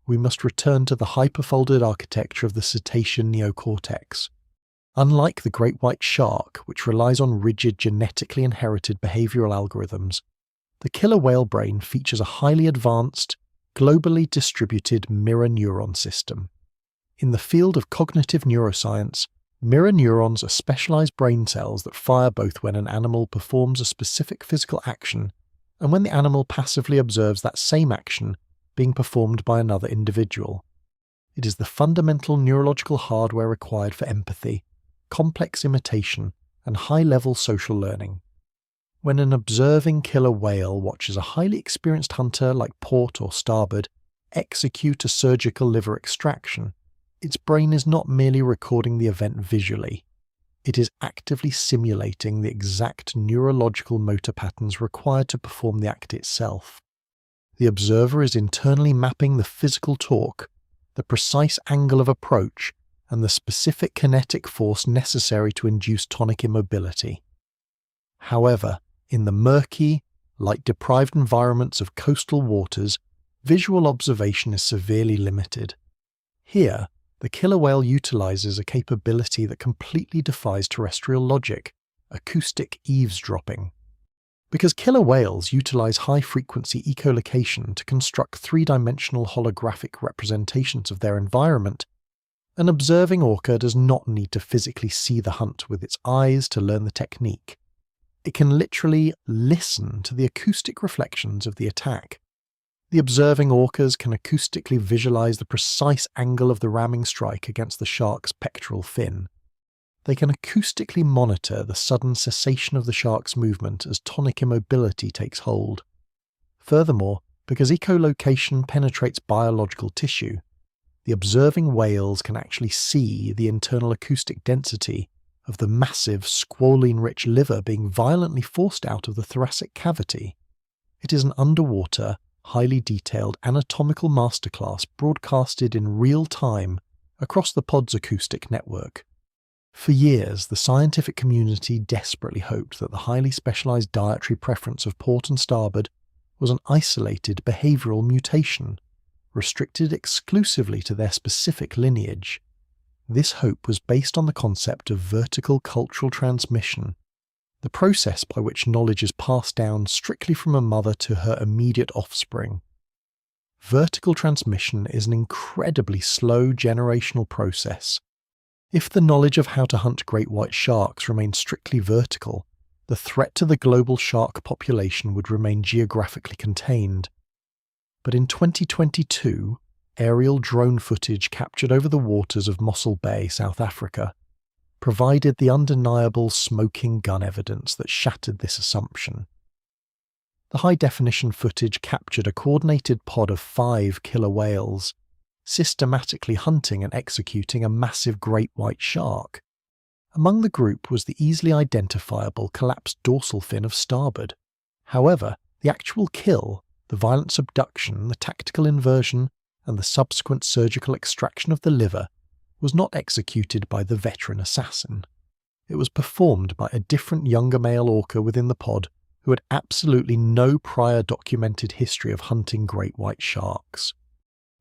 we must return to the hyperfolded architecture of the cetacean neocortex. Unlike the great white shark, which relies on rigid genetically inherited behavioral algorithms, the killer whale brain features a highly advanced, globally distributed mirror neuron system. In the field of cognitive neuroscience, mirror neurons are specialized brain cells that fire both when an animal performs a specific physical action and when the animal passively observes that same action being performed by another individual. It is the fundamental neurological hardware required for empathy, complex imitation, and high-level social learning. When an observing killer whale watches a highly experienced hunter like Port or Starboard execute a surgical liver extraction, its brain is not merely recording the event visually. It is actively simulating the exact neurological motor patterns required to perform the act itself. The observer is internally mapping the physical torque, the precise angle of approach, and the specific kinetic force necessary to induce tonic immobility. However, in the murky, light-deprived environments of coastal waters, visual observation is severely limited. Here, the killer whale utilizes a capability that completely defies terrestrial logic: acoustic eavesdropping. Because killer whales utilize high-frequency echolocation to construct three-dimensional holographic representations of their environment, an observing orca does not need to physically see the hunt with its eyes to learn the technique. It can literally listen to the acoustic reflections of the attack. The observing orcas can acoustically visualize the precise angle of the ramming strike against the shark's pectoral fin. They can acoustically monitor the sudden cessation of the shark's movement as tonic immobility takes hold. Furthermore, because echolocation penetrates biological tissue, the observing whales can actually see the internal acoustic density of the massive squalene-rich liver being violently forced out of the thoracic cavity. It is an underwater, highly detailed anatomical masterclass broadcasted in real time across the pod's acoustic network. For years, the scientific community desperately hoped that the highly specialized dietary preference of Port and Starboard was an isolated behavioral mutation, restricted exclusively to their specific lineage. This hope was based on the concept of vertical cultural transmission, the process by which knowledge is passed down strictly from a mother to her immediate offspring. Vertical transmission is an incredibly slow generational process. If the knowledge of how to hunt great white sharks remained strictly vertical, the threat to the global shark population would remain geographically contained. But in 2022, aerial drone footage captured over the waters of Mossel Bay, South Africa, provided the undeniable smoking gun evidence that shattered this assumption. The high-definition footage captured a coordinated pod of 5 killer whales, systematically hunting and executing a massive great white shark. Among the group was the easily identifiable collapsed dorsal fin of Starboard. However, the actual kill, the violent subduction, the tactical inversion, and the subsequent surgical extraction of the liver was not executed by the veteran assassin. It was performed by a different younger male orca within the pod who had absolutely no prior documented history of hunting great white sharks.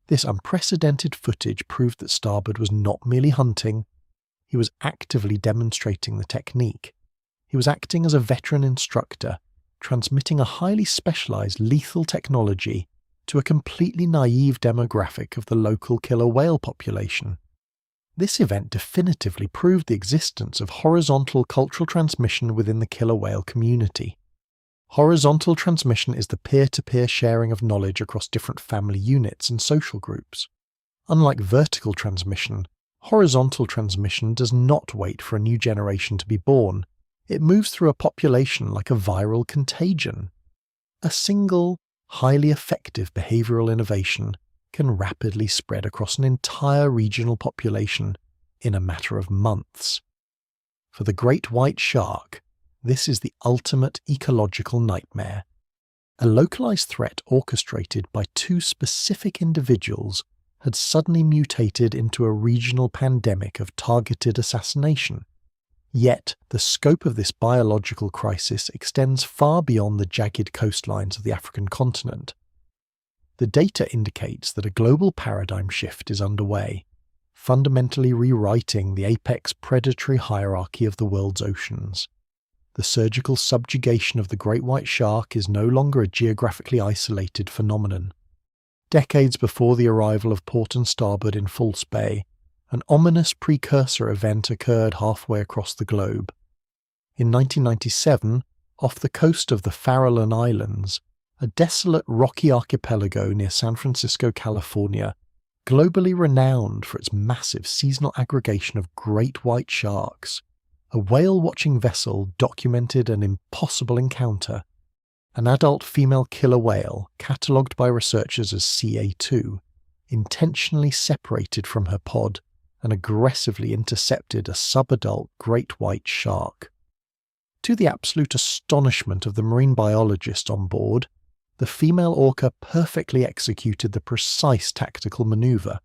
This unprecedented footage proved that Starboard was not merely hunting, he was actively demonstrating the technique. He was acting as a veteran instructor, transmitting a highly specialized lethal technology to a completely naive demographic of the local killer whale population. This event definitively proved the existence of horizontal cultural transmission within the killer whale community. Horizontal transmission is the peer-to-peer sharing of knowledge across different family units and social groups. Unlike vertical transmission, horizontal transmission does not wait for a new generation to be born. It moves through a population like a viral contagion. A single, highly effective behavioral innovation can rapidly spread across an entire regional population in a matter of months. For the great white shark, this is the ultimate ecological nightmare. A localized threat orchestrated by two specific individuals had suddenly mutated into a regional pandemic of targeted assassination. Yet, the scope of this biological crisis extends far beyond the jagged coastlines of the African continent. The data indicates that a global paradigm shift is underway, fundamentally rewriting the apex predatory hierarchy of the world's oceans. The surgical subjugation of the great white shark is no longer a geographically isolated phenomenon. Decades before the arrival of Port and Starboard in False Bay, an ominous precursor event occurred halfway across the globe. In 1997, off the coast of the Farallon Islands, a desolate rocky archipelago near San Francisco, California, globally renowned for its massive seasonal aggregation of great white sharks, a whale-watching vessel documented an impossible encounter. An adult female killer whale, catalogued by researchers as CA2, intentionally separated from her pod and aggressively intercepted a subadult great white shark. To the absolute astonishment of the marine biologist on board, the female orca perfectly executed the precise tactical maneuver.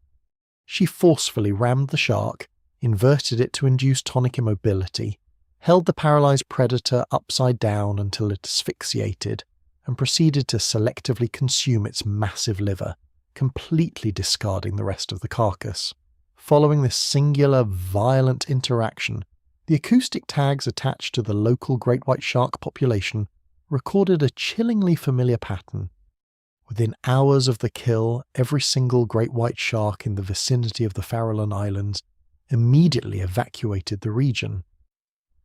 She forcefully rammed the shark, inverted it to induce tonic immobility, held the paralyzed predator upside down until it asphyxiated, and proceeded to selectively consume its massive liver, completely discarding the rest of the carcass. Following this singular, violent interaction, the acoustic tags attached to the local great white shark population recorded a chillingly familiar pattern. Within hours of the kill, every single great white shark in the vicinity of the Farallon Islands immediately evacuated the region.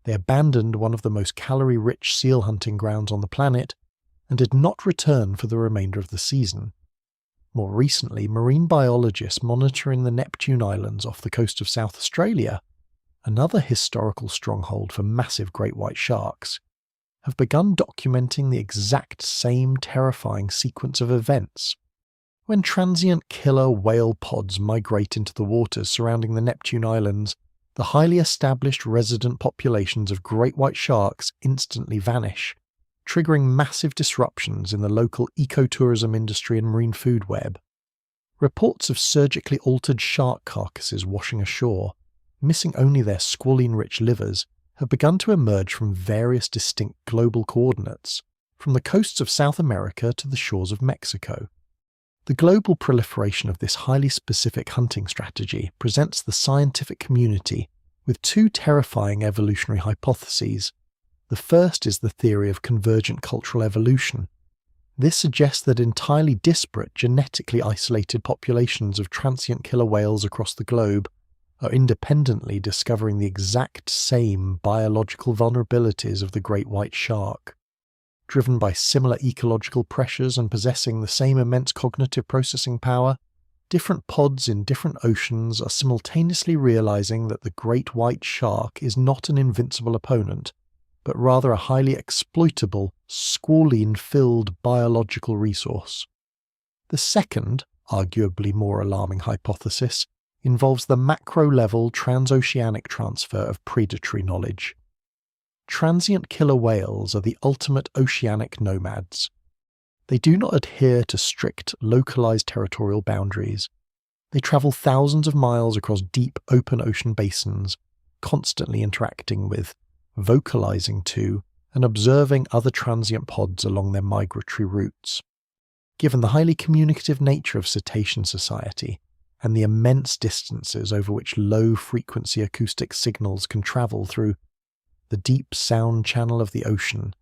They abandoned one of the most calorie-rich seal hunting grounds on the planet and did not return for the remainder of the season. More recently, marine biologists monitoring the Neptune Islands off the coast of South Australia, another historical stronghold for massive great white sharks, have begun documenting the exact same terrifying sequence of events. When transient killer whale pods migrate into the waters surrounding the Neptune Islands, the highly established resident populations of great white sharks instantly vanish, triggering massive disruptions in the local ecotourism industry and marine food web. Reports of surgically altered shark carcasses washing ashore, missing only their squalene-rich livers, have begun to emerge from various distinct global coordinates, from the coasts of South America to the shores of Mexico. The global proliferation of this highly specific hunting strategy presents the scientific community with two terrifying evolutionary hypotheses. The first is the theory of convergent cultural evolution. This suggests that entirely disparate, genetically isolated populations of transient killer whales across the globe are independently discovering the exact same biological vulnerabilities of the great white shark. Driven by similar ecological pressures and possessing the same immense cognitive processing power, different pods in different oceans are simultaneously realizing that the great white shark is not an invincible opponent, but rather a highly exploitable, squalene-filled biological resource. The second, arguably more alarming hypothesis, involves the macro-level transoceanic transfer of predatory knowledge. Transient killer whales are the ultimate oceanic nomads. They do not adhere to strict, localized territorial boundaries. They travel thousands of miles across deep, open ocean basins, constantly interacting with, vocalizing to, and observing other transient pods along their migratory routes. Given the highly communicative nature of cetacean society, and the immense distances over which low-frequency acoustic signals can travel through the deep sound channel of the ocean,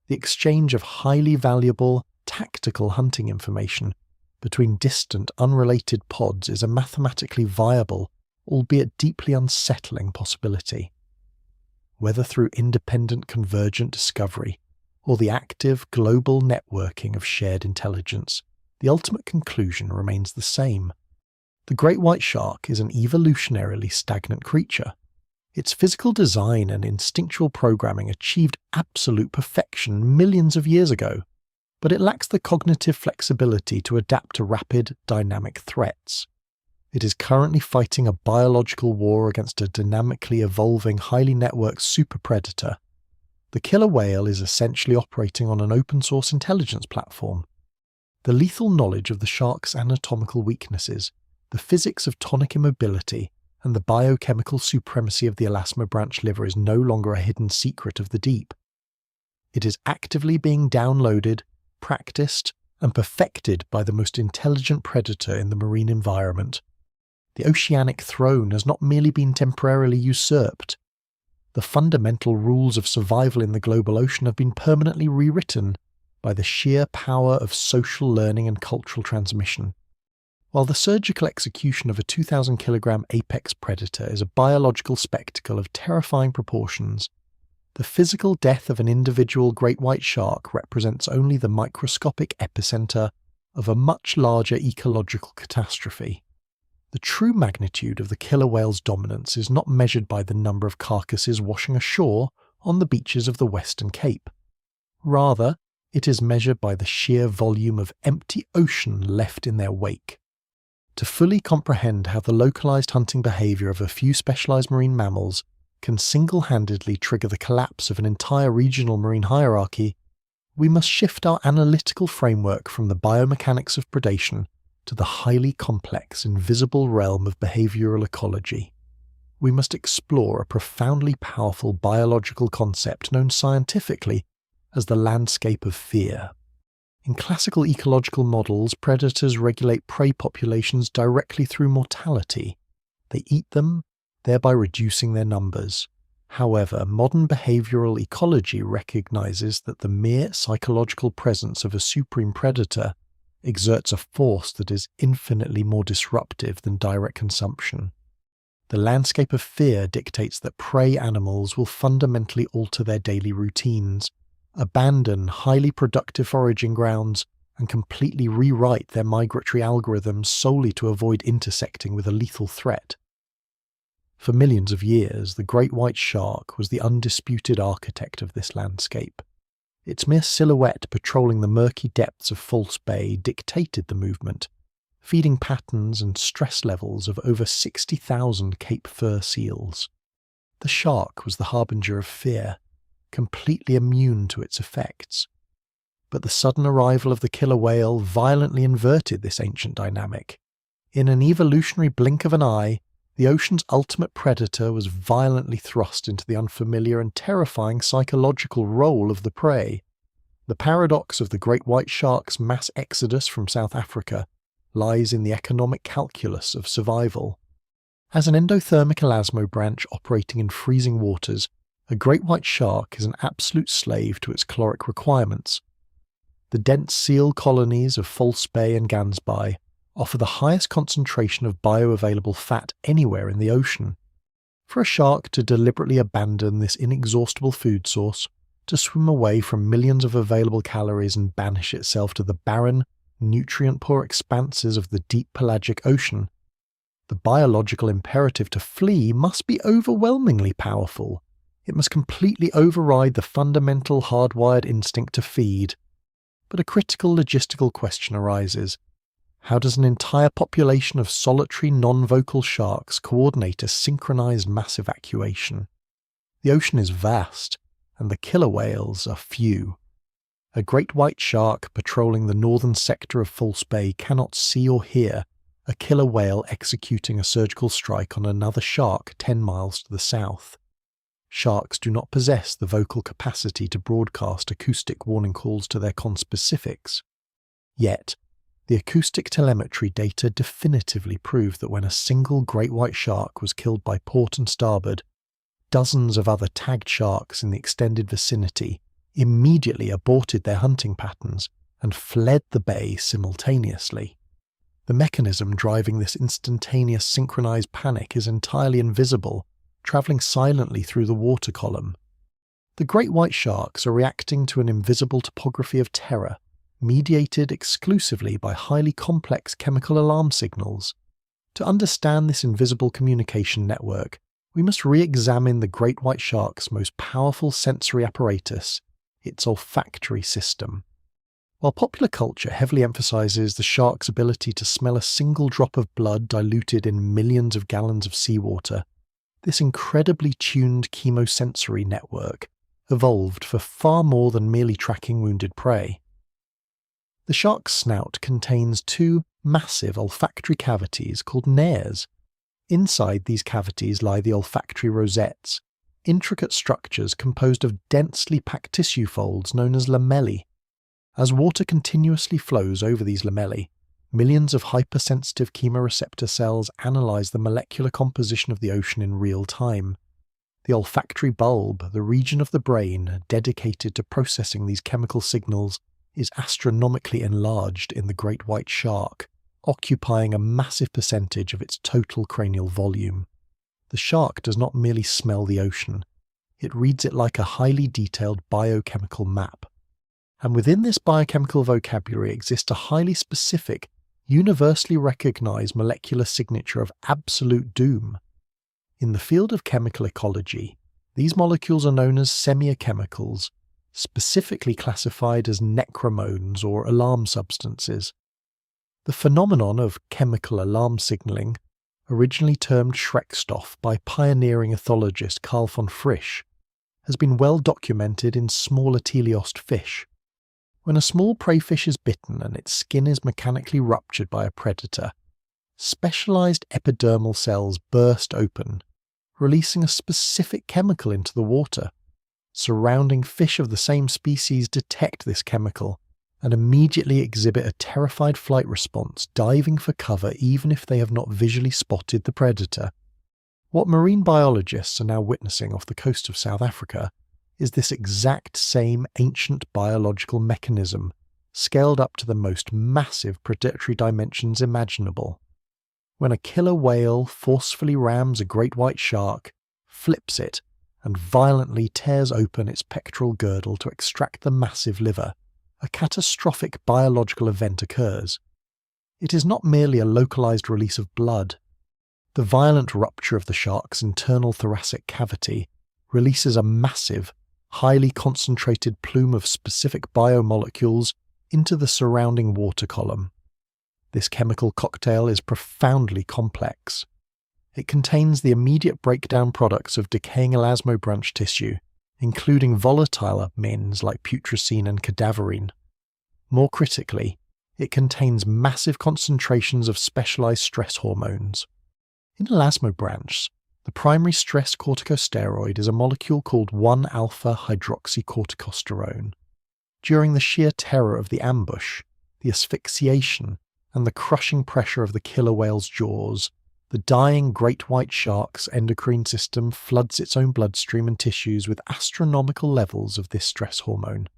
the exchange of highly valuable, tactical hunting information between distant, unrelated pods is a mathematically viable, albeit deeply unsettling possibility. Whether through independent convergent discovery or the active global networking of shared intelligence, the ultimate conclusion remains the same. The great white shark is an evolutionarily stagnant creature. Its physical design and instinctual programming achieved absolute perfection millions of years ago, but it lacks the cognitive flexibility to adapt to rapid, dynamic threats. It is currently fighting a biological war against a dynamically evolving, highly networked super predator. The killer whale is essentially operating on an open-source intelligence platform. The lethal knowledge of the shark's anatomical weaknesses, the physics of tonic immobility, and the biochemical supremacy of the elasmo branch liver is no longer a hidden secret of the deep. It is actively being downloaded, practiced, and perfected by the most intelligent predator in the marine environment. The oceanic throne has not merely been temporarily usurped. The fundamental rules of survival in the global ocean have been permanently rewritten by the sheer power of social learning and cultural transmission. While the surgical execution of a 2,000-kilogram apex predator is a biological spectacle of terrifying proportions, the physical death of an individual great white shark represents only the microscopic epicenter of a much larger ecological catastrophe. The true magnitude of the killer whale's dominance is not measured by the number of carcasses washing ashore on the beaches of the Western Cape. Rather, it is measured by the sheer volume of empty ocean left in their wake. To fully comprehend how the localized hunting behavior of a few specialized marine mammals can single-handedly trigger the collapse of an entire regional marine hierarchy, we must shift our analytical framework from the biomechanics of predation to the highly complex, invisible realm of behavioral ecology. We must explore a profoundly powerful biological concept known scientifically as the landscape of fear. In classical ecological models, predators regulate prey populations directly through mortality. They eat them, thereby reducing their numbers. However, modern behavioral ecology recognizes that the mere psychological presence of a supreme predator exerts a force that is infinitely more disruptive than direct consumption. The landscape of fear dictates that prey animals will fundamentally alter their daily routines, abandon highly productive foraging grounds, and completely rewrite their migratory algorithms solely to avoid intersecting with a lethal threat. For millions of years, the great white shark was the undisputed architect of this landscape. Its mere silhouette patrolling the murky depths of False Bay dictated the movement, feeding patterns and stress levels of over 60,000 Cape fur seals. The shark was the harbinger of fear, completely immune to its effects. But the sudden arrival of the killer whale violently inverted this ancient dynamic. In an evolutionary blink of an eye, the ocean's ultimate predator was violently thrust into the unfamiliar and terrifying psychological role of the prey. The paradox of the great white shark's mass exodus from South Africa lies in the economic calculus of survival. As an endothermic elasmo branch operating in freezing waters, a great white shark is an absolute slave to its caloric requirements. The dense seal colonies of False Bay and Gansby offer the highest concentration of bioavailable fat anywhere in the ocean. For a shark to deliberately abandon this inexhaustible food source, to swim away from millions of available calories and banish itself to the barren, nutrient-poor expanses of the deep pelagic ocean, the biological imperative to flee must be overwhelmingly powerful. It must completely override the fundamental hardwired instinct to feed. But a critical logistical question arises. How does an entire population of solitary non-vocal sharks coordinate a synchronized mass evacuation? The ocean is vast, and the killer whales are few. A great white shark patrolling the northern sector of False Bay cannot see or hear a killer whale executing a surgical strike on another shark 10 miles to the south. Sharks do not possess the vocal capacity to broadcast acoustic warning calls to their conspecifics. Yet, the acoustic telemetry data definitively prove that when a single great white shark was killed by Port and Starboard, dozens of other tagged sharks in the extended vicinity immediately aborted their hunting patterns and fled the bay simultaneously. The mechanism driving this instantaneous synchronized panic is entirely invisible, travelling silently through the water column. The great white sharks are reacting to an invisible topography of terror, mediated exclusively by highly complex chemical alarm signals. To understand this invisible communication network, we must re-examine the great white shark's most powerful sensory apparatus, its olfactory system. While popular culture heavily emphasizes the shark's ability to smell a single drop of blood diluted in millions of gallons of seawater, this incredibly tuned chemosensory network evolved for far more than merely tracking wounded prey. The shark's snout contains two massive olfactory cavities called nares. Inside these cavities lie the olfactory rosettes, intricate structures composed of densely packed tissue folds known as lamellae. As water continuously flows over these lamellae, millions of hypersensitive chemoreceptor cells analyze the molecular composition of the ocean in real time. The olfactory bulb, the region of the brain dedicated to processing these chemical signals, is astronomically enlarged in the great white shark, occupying a massive percentage of its total cranial volume. The shark does not merely smell the ocean, it reads it like a highly detailed biochemical map. And within this biochemical vocabulary exists a highly specific, universally recognized molecular signature of absolute doom. In the field of chemical ecology, these molecules are known as semiochemicals, specifically classified as necromones or alarm substances. The phenomenon of chemical alarm signaling, originally termed Schreckstoff by pioneering ethologist Carl von Frisch, has been well documented in small teleost fish. When a small prey fish is bitten and its skin is mechanically ruptured by a predator, specialized epidermal cells burst open, releasing a specific chemical into the water. Surrounding fish of the same species detect this chemical and immediately exhibit a terrified flight response, diving for cover even if they have not visually spotted the predator. What marine biologists are now witnessing off the coast of South Africa is this exact same ancient biological mechanism, scaled up to the most massive predatory dimensions imaginable. When a killer whale forcefully rams a great white shark, flips it, and violently tears open its pectoral girdle to extract the massive liver, a catastrophic biological event occurs. It is not merely a localized release of blood. The violent rupture of the shark's internal thoracic cavity releases a massive, highly concentrated plume of specific biomolecules into the surrounding water column. This chemical cocktail is profoundly complex. It contains the immediate breakdown products of decaying elasmobranch tissue, including volatile amines like putrescine and cadaverine. More critically, it contains massive concentrations of specialized stress hormones. In elasmobranchs, the primary stress corticosteroid is a molecule called 1-alpha-hydroxycorticosterone. During the sheer terror of the ambush, the asphyxiation, and the crushing pressure of the killer whale's jaws, the dying great white shark's endocrine system floods its own bloodstream and tissues with astronomical levels of this stress hormone.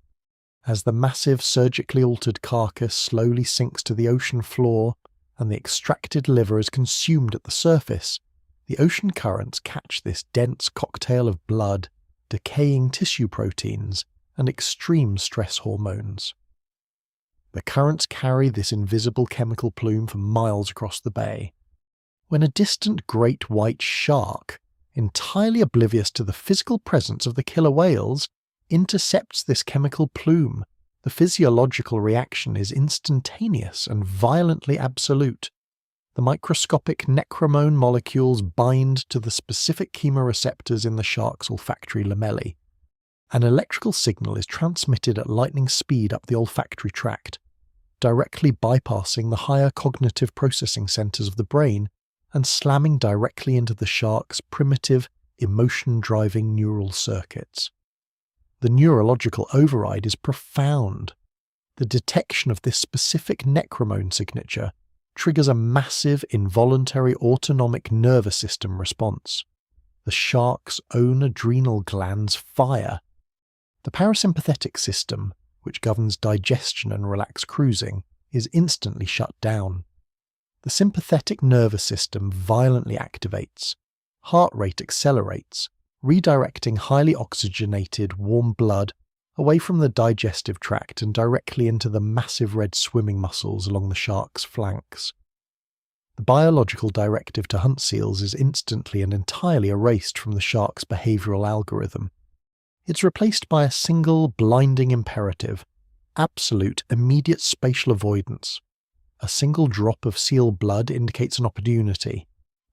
As the massive surgically altered carcass slowly sinks to the ocean floor and the extracted liver is consumed at the surface, the ocean currents catch this dense cocktail of blood, decaying tissue proteins, and extreme stress hormones. The currents carry this invisible chemical plume for miles across the bay. When a distant great white shark, entirely oblivious to the physical presence of the killer whales, intercepts this chemical plume, The physiological reaction is instantaneous and violently absolute. The microscopic necromone molecules bind to the specific chemoreceptors in the shark's olfactory lamellae. An electrical signal is transmitted at lightning speed up the olfactory tract, directly bypassing the higher cognitive processing centers of the brain and slamming directly into the shark's primitive, emotion-driving neural circuits. The neurological override is profound. The detection of this specific necromone signature triggers a massive involuntary autonomic nervous system response. The shark's own adrenal glands fire. The parasympathetic system, which governs digestion and relaxed cruising, is instantly shut down. The sympathetic nervous system violently activates. Heart rate accelerates, redirecting highly oxygenated, warm blood away from the digestive tract and directly into the massive red swimming muscles along the shark's flanks. The biological directive to hunt seals is instantly and entirely erased from the shark's behavioral algorithm. It's replaced by a single blinding imperative: absolute immediate spatial avoidance. A single drop of seal blood indicates an opportunity.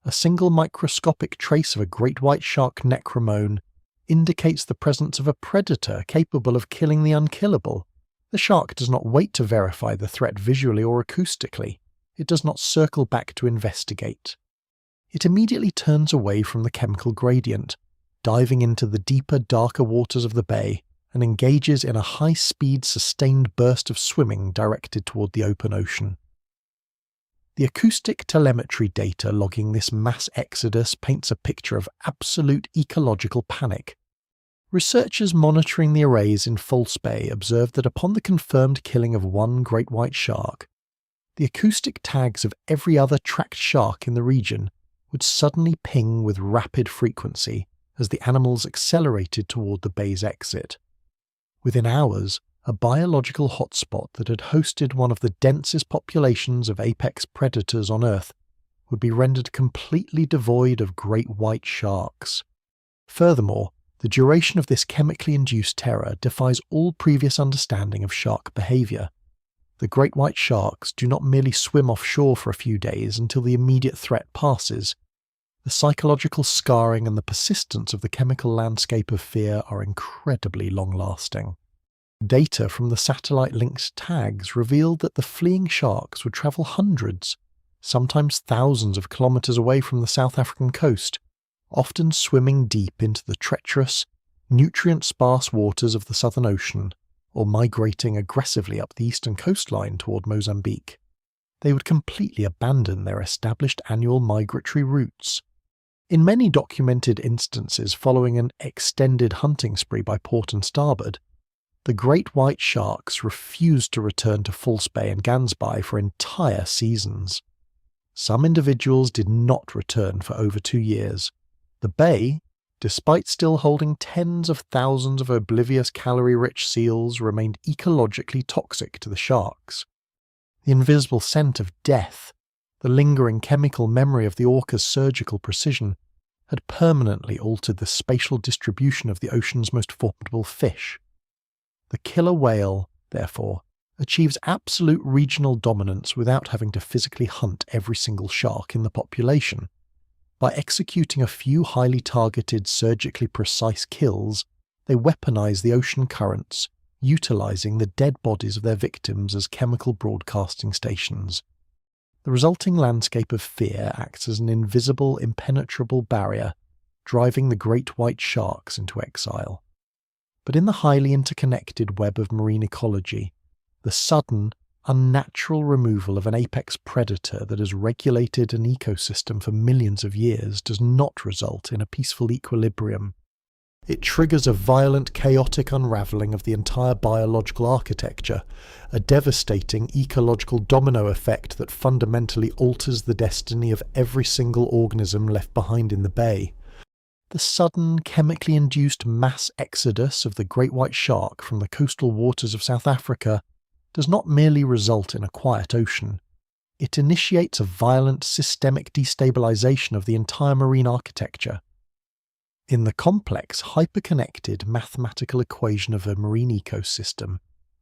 A single microscopic trace of a great white shark necromone indicates the presence of a predator capable of killing the unkillable. The shark does not wait to verify the threat visually or acoustically. It does not circle back to investigate. It immediately turns away from the chemical gradient, diving into the deeper, darker waters of the bay, and engages in a high-speed, sustained burst of swimming directed toward the open ocean. The acoustic telemetry data logging this mass exodus paints a picture of absolute ecological panic. Researchers monitoring the arrays in False Bay observed that upon the confirmed killing of one great white shark, the acoustic tags of every other tracked shark in the region would suddenly ping with rapid frequency as the animals accelerated toward the bay's exit. Within hours, a biological hotspot that had hosted one of the densest populations of apex predators on Earth would be rendered completely devoid of great white sharks. Furthermore, the duration of this chemically induced terror defies all previous understanding of shark behavior. The great white sharks do not merely swim offshore for a few days until the immediate threat passes. The psychological scarring and the persistence of the chemical landscape of fear are incredibly long-lasting. Data from the satellite-linked tags revealed that the fleeing sharks would travel hundreds, sometimes thousands of kilometers away from the South African coast, often swimming deep into the treacherous, nutrient-sparse waters of the Southern Ocean, or migrating aggressively up the eastern coastline toward Mozambique. They would completely abandon their established annual migratory routes. In many documented instances following an extended hunting spree by Port and Starboard, the great white sharks refused to return to False Bay and Gansby for entire seasons. Some individuals did not return for over 2 years. The bay, despite still holding tens of thousands of oblivious calorie-rich seals, remained ecologically toxic to the sharks. The invisible scent of death, the lingering chemical memory of the orca's surgical precision, had permanently altered the spatial distribution of the ocean's most formidable fish. The killer whale, therefore, achieves absolute regional dominance without having to physically hunt every single shark in the population. By executing a few highly targeted, surgically precise kills, they weaponize the ocean currents, utilizing the dead bodies of their victims as chemical broadcasting stations. The resulting landscape of fear acts as an invisible, impenetrable barrier, driving the great white sharks into exile. But in the highly interconnected web of marine ecology, the sudden, unnatural removal of an apex predator that has regulated an ecosystem for millions of years does not result in a peaceful equilibrium. It triggers a violent, chaotic unraveling of the entire biological architecture, a devastating ecological domino effect that fundamentally alters the destiny of every single organism left behind in the bay. The sudden, chemically induced mass exodus of the great white shark from the coastal waters of South Africa does not merely result in a quiet ocean. It initiates a violent, systemic destabilization of the entire marine architecture. In the complex, hyperconnected mathematical equation of a marine ecosystem,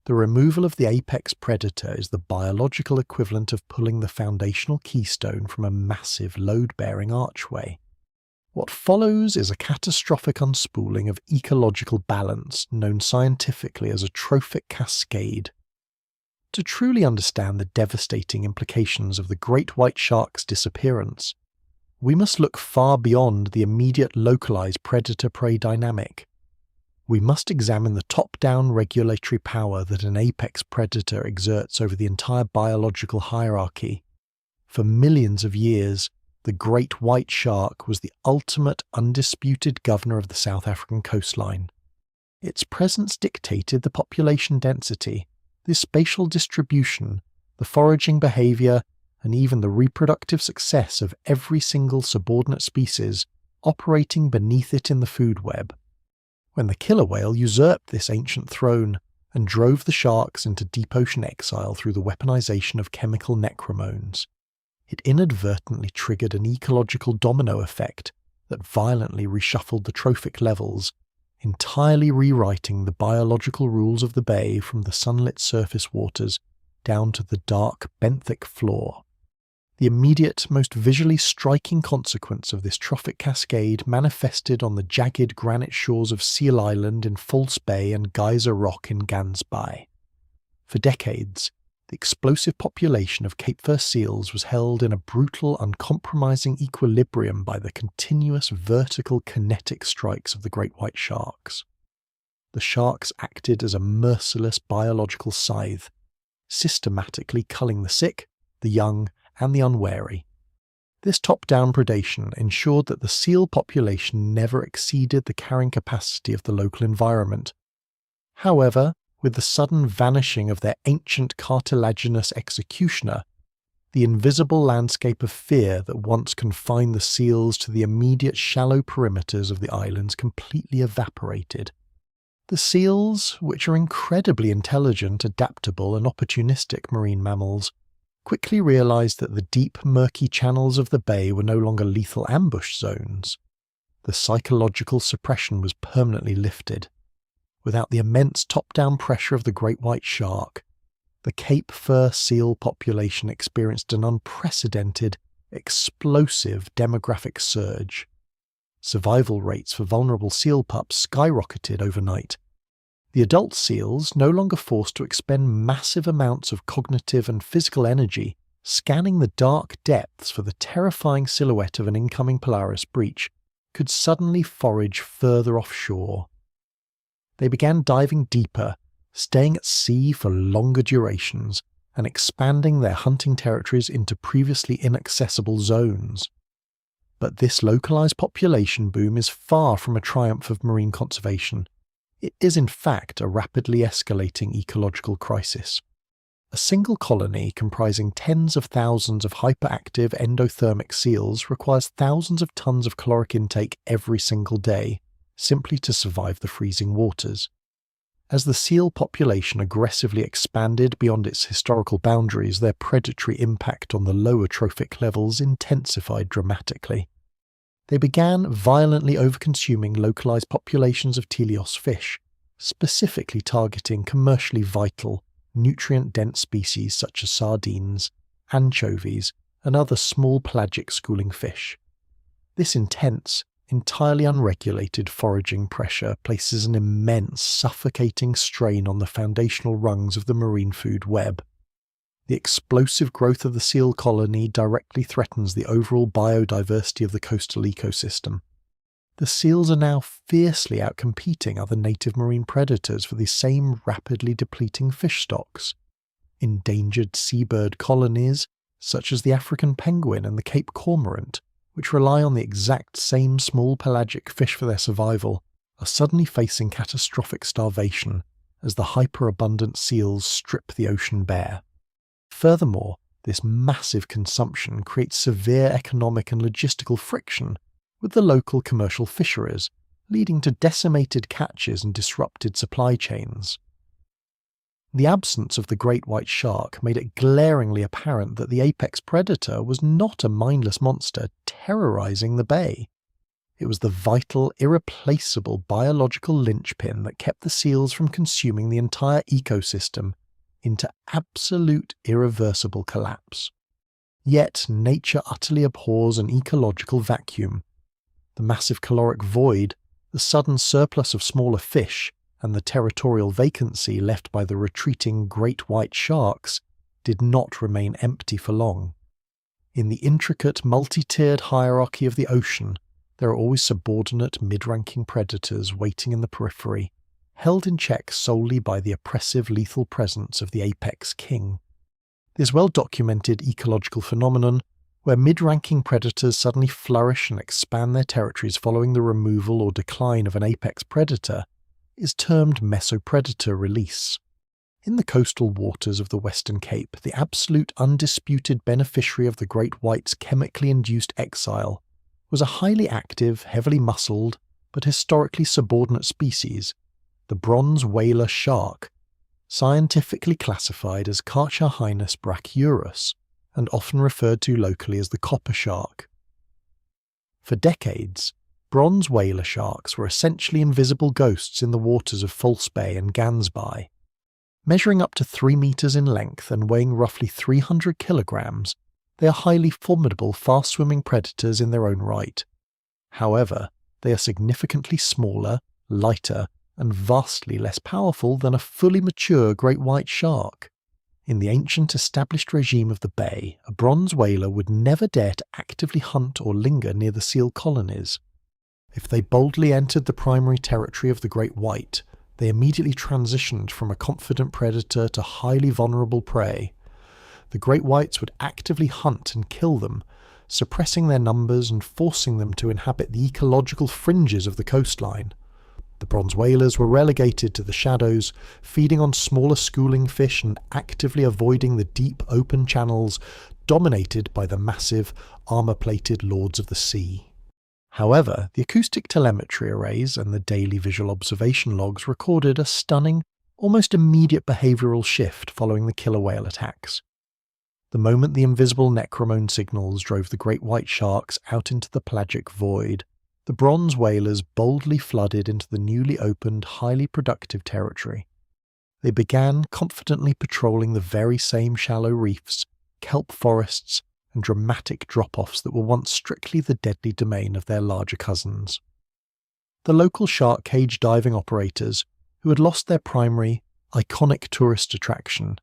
The removal of the apex predator is the biological equivalent of pulling the foundational keystone from a massive load-bearing archway. What follows is a catastrophic unspooling of ecological balance known scientifically as a trophic cascade. To truly understand the devastating implications of the great white shark's disappearance, we must look far beyond the immediate localized predator-prey dynamic. We must examine the top-down regulatory power that an apex predator exerts over the entire biological hierarchy. For millions of years, the great white shark was the ultimate undisputed governor of the South African coastline. Its presence dictated the population density, the spatial distribution, the foraging behavior, and even the reproductive success of every single subordinate species operating beneath it in the food web. When the killer whale usurped this ancient throne and drove the sharks into deep ocean exile through the weaponization of chemical necromones, it inadvertently triggered an ecological domino effect that violently reshuffled the trophic levels, entirely rewriting the biological rules of the bay from the sunlit surface waters down to the dark benthic floor. The immediate, most visually striking consequence of this trophic cascade manifested on the jagged granite shores of Seal Island in False Bay and Geyser Rock in Gansby. For decades, the explosive population of Cape Fur seals was held in a brutal, uncompromising equilibrium by the continuous vertical kinetic strikes of the great white sharks. The sharks acted as a merciless biological scythe, systematically culling the sick, the young, and the unwary. This top-down predation ensured that the seal population never exceeded the carrying capacity of the local environment. However, with the sudden vanishing of their ancient cartilaginous executioner, the invisible landscape of fear that once confined the seals to the immediate shallow perimeters of the islands completely evaporated. The seals, which are incredibly intelligent, adaptable, and opportunistic marine mammals, quickly realized that the deep, murky channels of the bay were no longer lethal ambush zones. The psychological suppression was permanently lifted. Without the immense top-down pressure of the great white shark, the Cape Fur seal population experienced an unprecedented, explosive demographic surge. Survival rates for vulnerable seal pups skyrocketed overnight. The adult seals, no longer forced to expend massive amounts of cognitive and physical energy scanning the dark depths for the terrifying silhouette of an incoming Polaris breach, could suddenly forage further offshore. They began diving deeper, staying at sea for longer durations, and expanding their hunting territories into previously inaccessible zones. But this localized population boom is far from a triumph of marine conservation. It is in fact a rapidly escalating ecological crisis. A single colony comprising tens of thousands of hyperactive endothermic seals requires thousands of tons of caloric intake every single day, simply to survive the freezing waters. As the seal population aggressively expanded beyond its historical boundaries, their predatory impact on the lower trophic levels intensified dramatically. They began violently overconsuming localized populations of teleos fish, specifically targeting commercially vital, nutrient-dense species such as sardines, anchovies, and other small pelagic schooling fish. This intense, entirely unregulated foraging pressure places an immense, suffocating strain on the foundational rungs of the marine food web. The explosive growth of the seal colony directly threatens the overall biodiversity of the coastal ecosystem. The seals are now fiercely outcompeting other native marine predators for the same rapidly depleting fish stocks. Endangered seabird colonies, such as the African penguin and the Cape cormorant, which rely on the exact same small pelagic fish for their survival, are suddenly facing catastrophic starvation as the hyperabundant seals strip the ocean bare. Furthermore, this massive consumption creates severe economic and logistical friction with the local commercial fisheries, leading to decimated catches and disrupted supply chains. The absence of the great white shark made it glaringly apparent that the apex predator was not a mindless monster terrorizing the bay. It was the vital, irreplaceable biological linchpin that kept the seals from consuming the entire ecosystem into absolute irreversible collapse. Yet nature utterly abhors an ecological vacuum. The massive caloric void, the sudden surplus of smaller fish, and the territorial vacancy left by the retreating great white sharks did not remain empty for long. In the intricate, multi-tiered hierarchy of the ocean, there are always subordinate mid-ranking predators waiting in the periphery, held in check solely by the oppressive lethal presence of the apex king. This well-documented ecological phenomenon, where mid-ranking predators suddenly flourish and expand their territories following the removal or decline of an apex predator, is termed mesopredator release. In the coastal waters of the Western Cape, the absolute undisputed beneficiary of the great white's chemically induced exile was a highly active, heavily muscled, but historically subordinate species, the bronze whaler shark, scientifically classified as Cartilaginous brachyurus, and often referred to locally as the copper shark. For decades, bronze whaler sharks were essentially invisible ghosts in the waters of False Bay and Gansby. Measuring up to 3 meters in length and weighing roughly 300 kilograms, they are highly formidable fast-swimming predators in their own right. However, they are significantly smaller, lighter, and vastly less powerful than a fully mature great white shark. In the ancient established regime of the bay, a bronze whaler would never dare to actively hunt or linger near the seal colonies. If they boldly entered the primary territory of the great white, they immediately transitioned from a confident predator to highly vulnerable prey. The great whites would actively hunt and kill them, suppressing their numbers and forcing them to inhabit the ecological fringes of the coastline. The bronze whalers were relegated to the shadows, feeding on smaller schooling fish and actively avoiding the deep open channels dominated by the massive, armour-plated lords of the sea. However, the acoustic telemetry arrays and the daily visual observation logs recorded a stunning, almost immediate behavioural shift following the killer whale attacks. The moment the invisible Necromone signals drove the great white sharks out into the pelagic void, the bronze whalers boldly flooded into the newly opened, highly productive territory. They began confidently patrolling the very same shallow reefs, kelp forests, and dramatic drop-offs that were once strictly the deadly domain of their larger cousins. The local shark cage diving operators, who had lost their primary, iconic tourist attraction,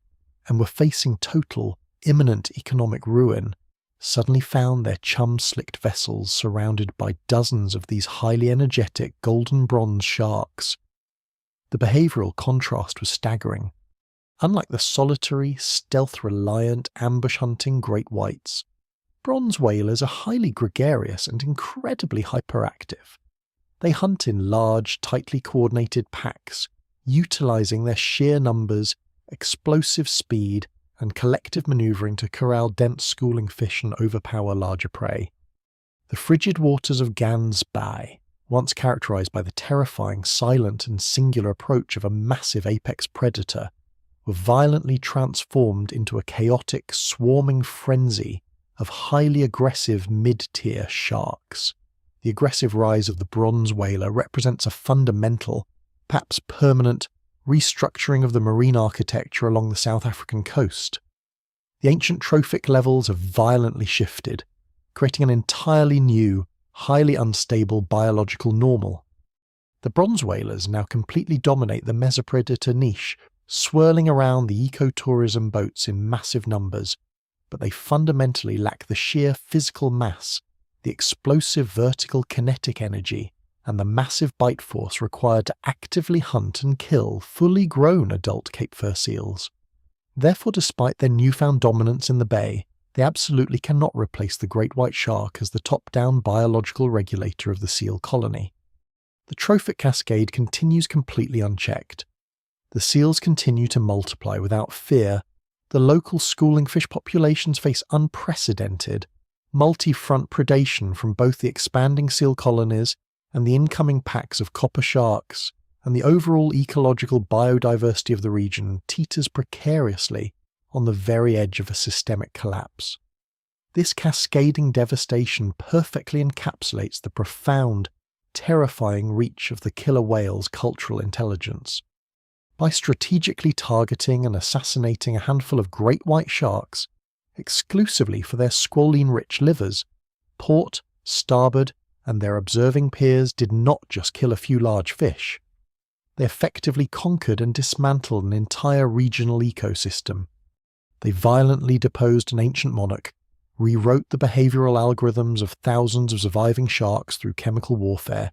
and were facing total, imminent economic ruin, suddenly found their chum-slicked vessels surrounded by dozens of these highly energetic golden bronze sharks. The behavioural contrast was staggering. Unlike the solitary, stealth-reliant, ambush-hunting great whites, bronze whalers are highly gregarious and incredibly hyperactive. They hunt in large, tightly coordinated packs, utilising their sheer numbers, explosive speed, and collective manoeuvring to corral dense schooling fish and overpower larger prey. The frigid waters of Gansby, once characterised by the terrifying, silent and singular approach of a massive apex predator, were violently transformed into a chaotic, swarming frenzy of highly aggressive mid-tier sharks. The aggressive rise of the bronze whaler represents a fundamental, perhaps permanent, restructuring of the marine architecture along the South African coast. The ancient trophic levels have violently shifted, creating an entirely new, highly unstable biological normal. The bronze whalers now completely dominate the mesopredator niche, swirling around the ecotourism boats in massive numbers, but they fundamentally lack the sheer physical mass, the explosive vertical kinetic energy, and the massive bite force required to actively hunt and kill fully grown adult Cape fur seals. Therefore, despite their newfound dominance in the bay, they absolutely cannot replace the great white shark as the top-down biological regulator of the seal colony. The trophic cascade continues completely unchecked. The seals continue to multiply without fear. The local schooling fish populations face unprecedented, multi-front predation from both the expanding seal colonies and the incoming packs of copper sharks, and the overall ecological biodiversity of the region teeters precariously on the very edge of a systemic collapse. This cascading devastation perfectly encapsulates the profound, terrifying reach of the killer whale's cultural intelligence. By strategically targeting and assassinating a handful of great white sharks, exclusively for their squalene-rich livers, Port, Starboard, and their observing peers did not just kill a few large fish. They effectively conquered and dismantled an entire regional ecosystem. They violently deposed an ancient monarch, rewrote the behavioral algorithms of thousands of surviving sharks through chemical warfare,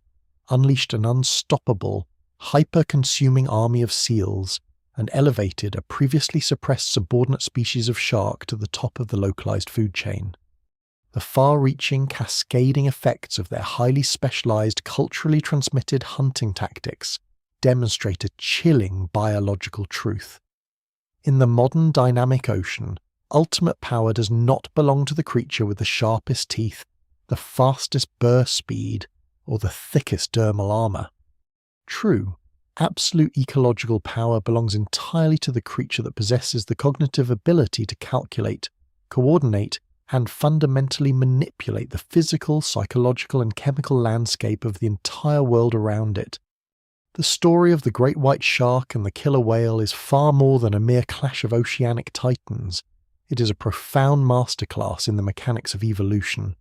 unleashed an unstoppable, hyper-consuming army of seals, and elevated a previously suppressed subordinate species of shark to the top of the localized food chain. The far-reaching, cascading effects of their highly specialized, culturally transmitted hunting tactics demonstrate a chilling biological truth. In the modern dynamic ocean, ultimate power does not belong to the creature with the sharpest teeth, the fastest burst speed, or the thickest dermal armor. True, absolute ecological power belongs entirely to the creature that possesses the cognitive ability to calculate, coordinate, and fundamentally manipulate the physical, psychological, and chemical landscape of the entire world around it. The story of the great white shark and the killer whale is far more than a mere clash of oceanic titans. It is a profound masterclass in the mechanics of evolution.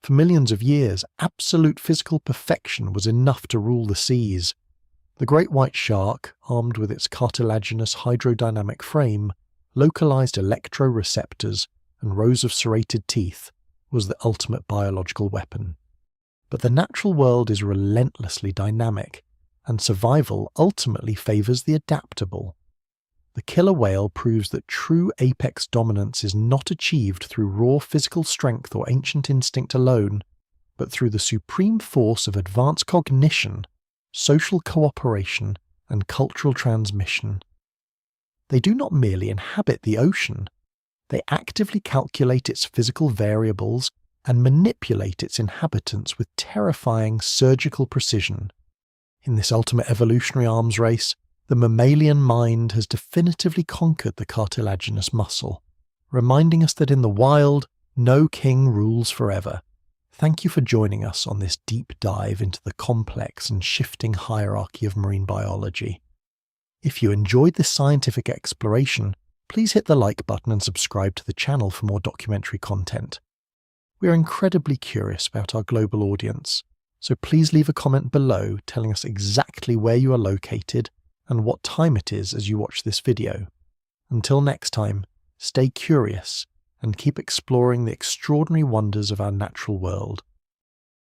For millions of years, absolute physical perfection was enough to rule the seas. The great white shark, armed with its cartilaginous hydrodynamic frame, localized electroreceptors, and rows of serrated teeth, was the ultimate biological weapon. But the natural world is relentlessly dynamic, and survival ultimately favors the adaptable. The killer whale proves that true apex dominance is not achieved through raw physical strength or ancient instinct alone, but through the supreme force of advanced cognition, social cooperation, and cultural transmission. They do not merely inhabit the ocean, they actively calculate its physical variables and manipulate its inhabitants with terrifying surgical precision. In this ultimate evolutionary arms race, the mammalian mind has definitively conquered the cartilaginous muscle, reminding us that in the wild, no king rules forever. Thank you for joining us on this deep dive into the complex and shifting hierarchy of marine biology. If you enjoyed this scientific exploration, please hit the like button and subscribe to the channel for more documentary content. We are incredibly curious about our global audience, so please leave a comment below telling us exactly where you are located and what time it is as you watch this video. Until next time, stay curious and keep exploring the extraordinary wonders of our natural world.